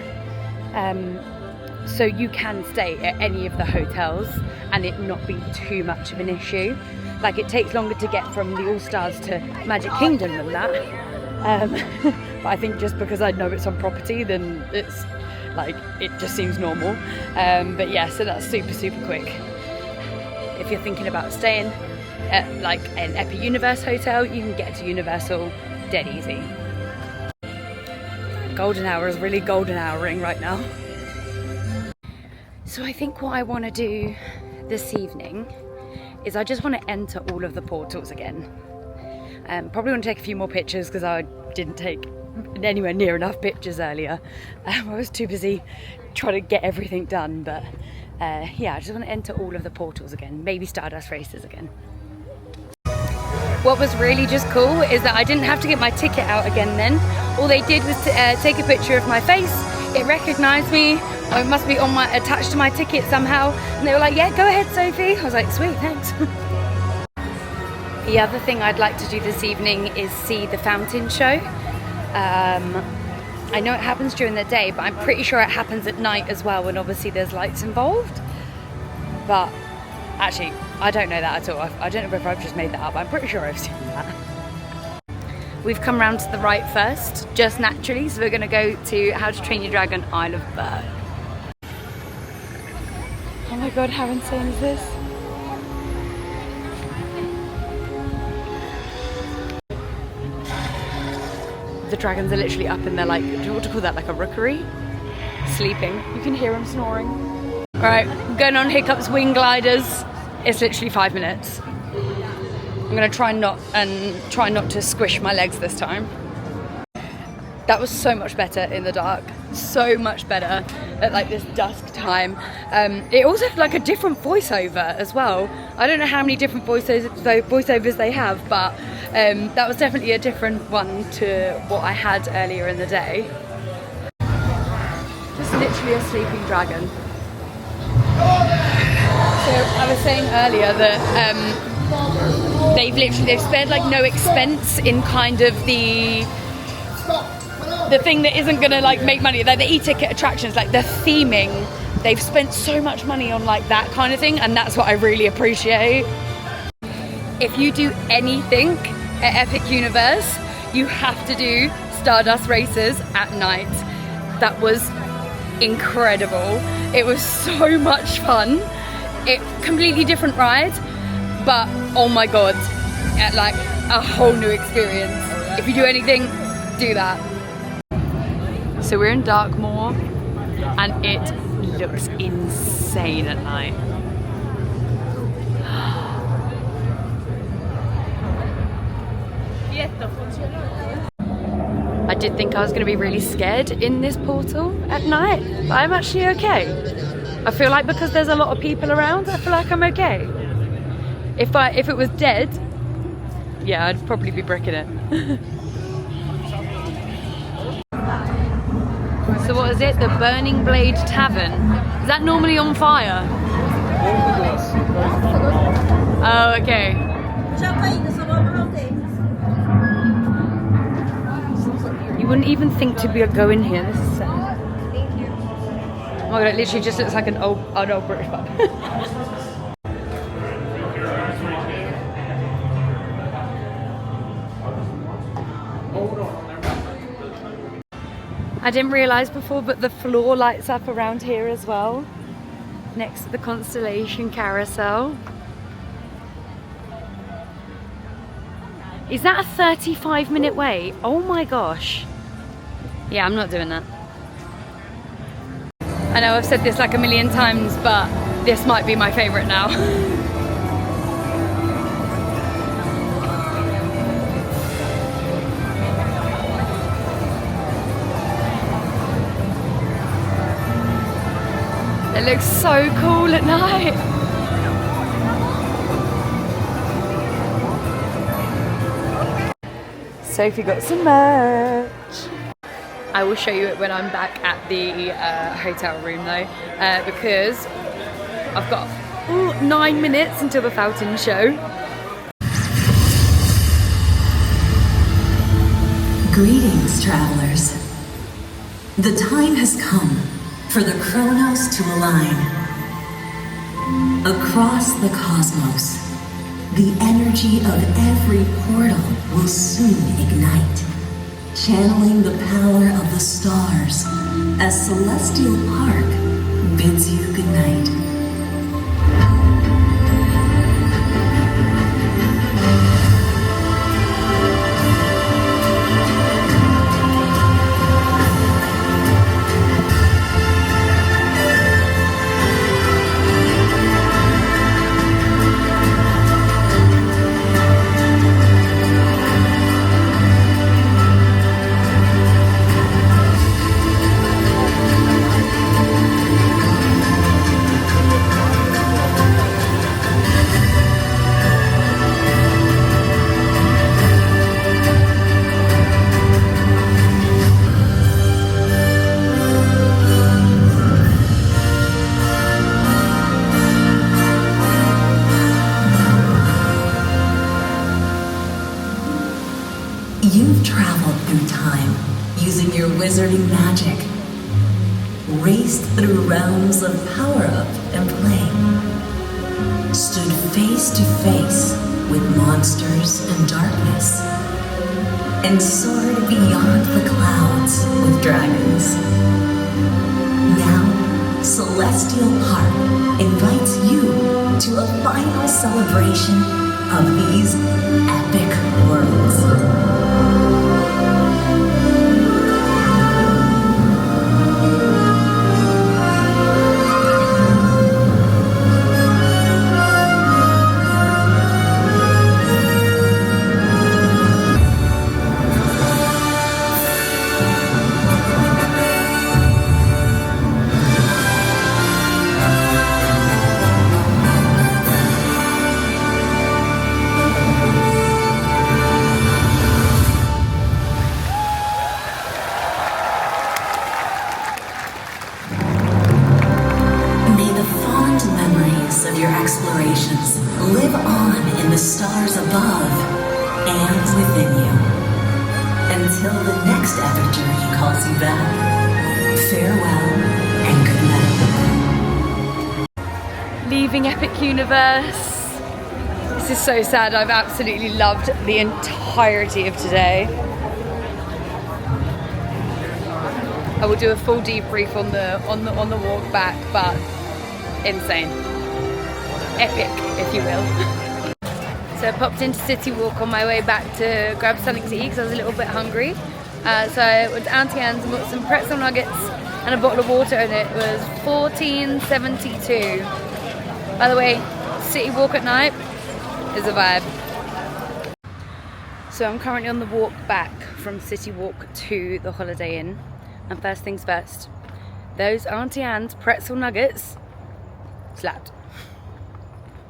So you can stay at any of the hotels and it not be too much of an issue. Like, it takes longer to get from the All Stars to Magic Kingdom than that. But I think just because I know it's on property, then it's like, it just seems normal. But yeah, so that's super quick. If you're thinking about staying at like an Epic Universe hotel, you can get to Universal dead easy. Golden hour is really golden houring right now. So I think what I want to do this evening is I just want to enter all of the portals again. Probably want to take a few more pictures because I didn't take anywhere near enough pictures earlier. I was too busy trying to get everything done, but yeah, I just want to enter all of the portals again, maybe Stardust Racers again. What was really just cool is that I didn't have to get my ticket out again then. All they did was take a picture of my face, it recognised me, or it must be on my attached to my ticket somehow, and they were like, yeah, go ahead, Sophie. I was like, sweet, thanks. The other thing I'd like to do this evening is see the fountain show. I know it happens during the day, but I'm pretty sure it happens at night as well, and obviously there's lights involved. But actually, I don't know that at all. I don't know if I've just made that up. I'm pretty sure I've seen that. We've come round to the right first, just naturally, so we're going to go to How to Train Your Dragon Isle of Berk. Oh my god, how insane is this? The dragons are literally up in their, like, do you want to call that, like a rookery? Sleeping. You can hear them snoring. Alright, going on Hiccup's wing gliders. It's literally 5 minutes. I'm gonna try not to squish my legs this time. That was so much better in the dark. So much better at like this dusk time. It also had like a different voiceover as well. I don't know how many different voiceovers they have, but that was definitely a different one to what I had earlier in the day. Just literally a sleeping dragon. So I was saying earlier that they've spared like no expense in kind of the thing that isn't gonna like make money, like the e-ticket attractions, like the theming. They've spent so much money on like that kind of thing, and that's what I really appreciate. If you do anything at Epic Universe, you have to do Stardust Racers at night. That was incredible. It was so much fun. It completely different ride, but oh my god, like a whole new experience. If you do anything, do that. So we're in Darkmoor, and it looks insane at night. I did think I was going to be really scared in this portal at night, but I'm actually okay. I feel like because there's a lot of people around, I feel like I'm okay. If it was dead, yeah, I'd probably be bricking it. So what is it? The Burning Blade Tavern. Is that normally on fire? Oh, okay. You wouldn't even think to go in here. This is sad. Oh my god, it literally just looks like an old British pub. I didn't realise before, but the floor lights up around here as well, next to the Constellation Carousel. Is that a 35-minute wait? Oh my gosh. Yeah, I'm not doing that. I know I've said this like a million times, but this might be my favourite now. It looks so cool at night. Sophie got some merch. I will show you it when I'm back at the hotel room though, because I've got 9 minutes until the fountain show. Greetings, travelers. The time has come for the chronos to align. Across the cosmos, the energy of every portal will soon ignite, channeling the power of the stars as Celestial Park bids you goodnight. magic, raced through realms of power-up and play, stood face to face with monsters and darkness, and soared beyond the clouds with dragons. Now, Celestial Park invites you to a final celebration of these epic worlds. Live on in the stars above and within you. Until the next epic journey calls you back. Farewell and good night. Leaving Epic Universe. This is so sad. I've absolutely loved the entirety of today. I will do a full debrief on the walk back, but insane. Epic, if you will. So I popped into City Walk on my way back to grab something to eat because I was a little bit hungry. So I went to Auntie Anne's and got some pretzel nuggets and a bottle of water, and it was $14.72. By the way, City Walk at night is a vibe. So I'm currently on the walk back from City Walk to the Holiday Inn. And first things first, those Auntie Anne's pretzel nuggets slapped.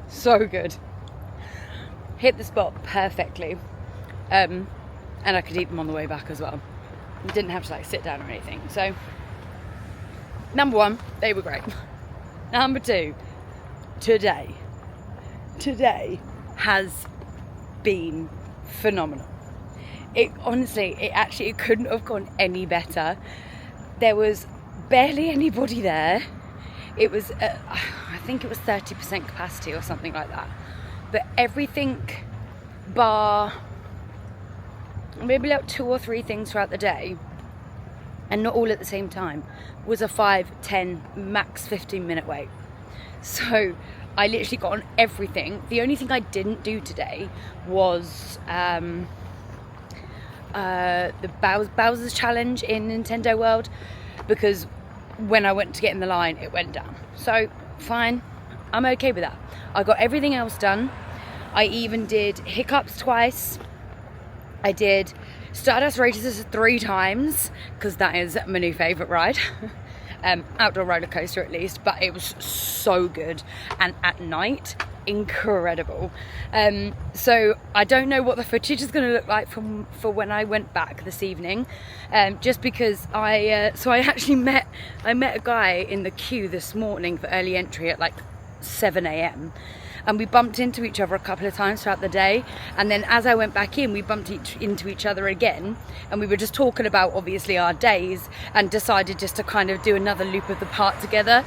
So good. Hit the spot perfectly. And I could eat them on the way back as well. Didn't have to like sit down or anything. So, number one, they were great. Number two, today has been phenomenal. It couldn't have gone any better. There was barely anybody there. It was, I think it was 30% capacity or something like that. But everything bar maybe like 2 or 3 things throughout the day, and not all at the same time, was a 5, 10, max 15-minute wait. So I literally got on everything. The only thing I didn't do today was the Bowser's Challenge in Nintendo World, because when I went to get in the line, it went down. So fine, I'm okay with that. I got everything else done. I even did Hiccups twice. I did Stardust Racers 3 times, because that is my new favourite ride. Outdoor roller coaster at least, but it was so good, and at night, incredible. So I don't know what the footage is going to look like for when I went back this evening, just because I actually met a guy in the queue this morning for early entry at like 7 AM, and we bumped into each other a couple of times throughout the day, and then as I went back in, we bumped into each other again, and we were just talking about obviously our days, and decided just to kind of do another loop of the park together.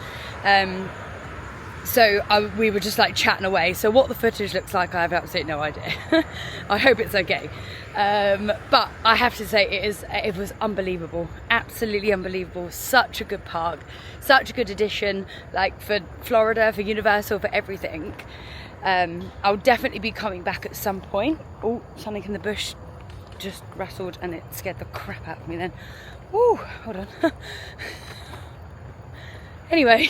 We were just like chatting away. So what the footage looks like, I have absolutely no idea. I hope it's okay. But I have to say it was unbelievable, absolutely unbelievable. Such a good park, such a good addition, like for Florida, for Universal, for everything. I'll definitely be coming back at some point. Oh, something in the bush just rustled and it scared the crap out of me then. Woo, hold on. Anyway,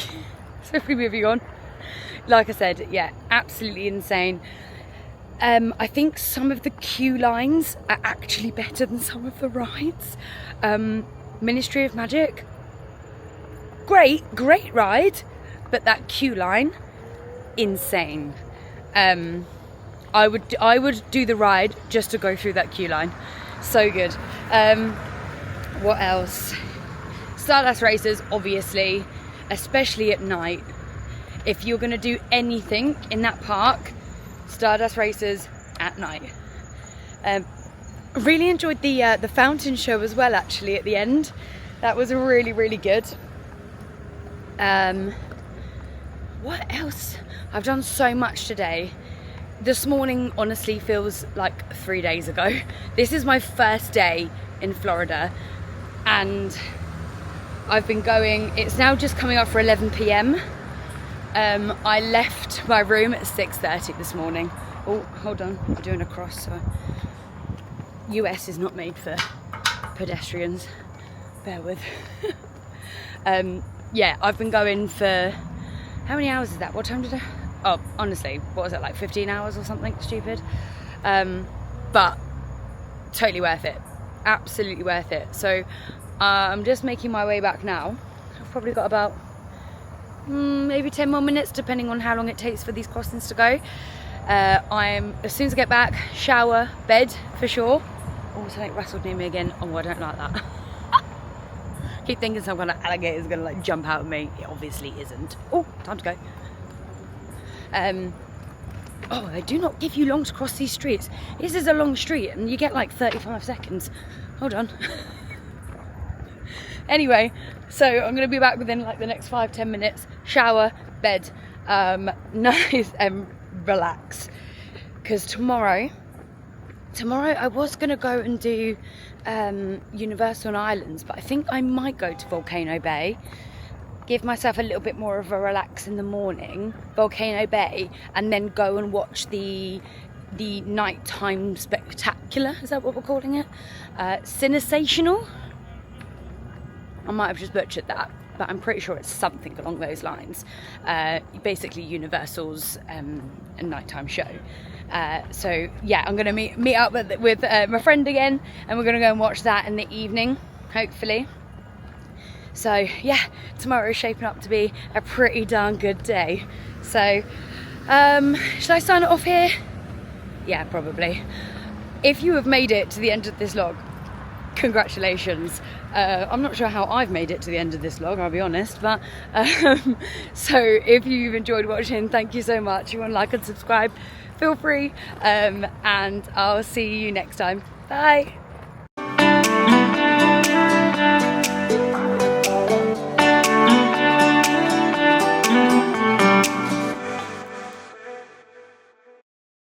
swiftly moving on. Like I said, yeah, absolutely insane. I think some of the queue lines are actually better than some of the rides. Ministry of Magic, great ride, but that queue line, insane. I would do the ride just to go through that queue line. So good. What else? Stardust Racers, obviously, especially at night. If you're going to do anything in that park, Stardust Racers at night. Really enjoyed the fountain show as well, actually, at the end. That was really, really good. What else? I've done so much today. This morning honestly feels like 3 days ago. This is my first day in Florida and I've been going, it's now just coming up for 11 p.m. I left my room at 6:30 this morning. Oh, hold on, I'm doing a cross. So US is not made for pedestrians, bear with. Yeah, I've been going for, how many hours is that? What time did I? Oh, honestly, what was it, like 15 hours or something stupid? But totally worth it, absolutely worth it. So I'm just making my way back now. I've probably got about maybe 10 more minutes, depending on how long it takes for these crossings to go. As soon as I get back, shower, bed for sure. Oh, something rustled near me again. Oh, I don't like that. Keep thinking some kind of alligator is gonna like jump out at me. It obviously isn't. Oh, time to go. Oh, they do not give you long to cross these streets. This is a long street and you get like 35 seconds. Hold on. Anyway, so I'm gonna be back within like the next 5-10 minutes. Shower, bed, nice and relax. Because tomorrow I was gonna go and do Universal Islands, but I think I might go to Volcano Bay, give myself a little bit more of a relax in the morning, Volcano Bay, and then go and watch the nighttime spectacular, is that what we're calling it? Cinesational? I might have just butchered that, but I'm pretty sure it's something along those lines. Basically Universal's a nighttime show. So yeah, I'm gonna meet up with my friend again, and we're gonna go and watch that in the evening, hopefully. So yeah, tomorrow is shaping up to be a pretty darn good day. So should I sign it off here? Yeah, probably. If you have made it to the end of this vlog, congratulations. I'm not sure how I've made it to the end of this vlog, I'll be honest, but so if you've enjoyed watching, thank you so much. If you want to like and subscribe, feel free, and I'll see you next time. Bye.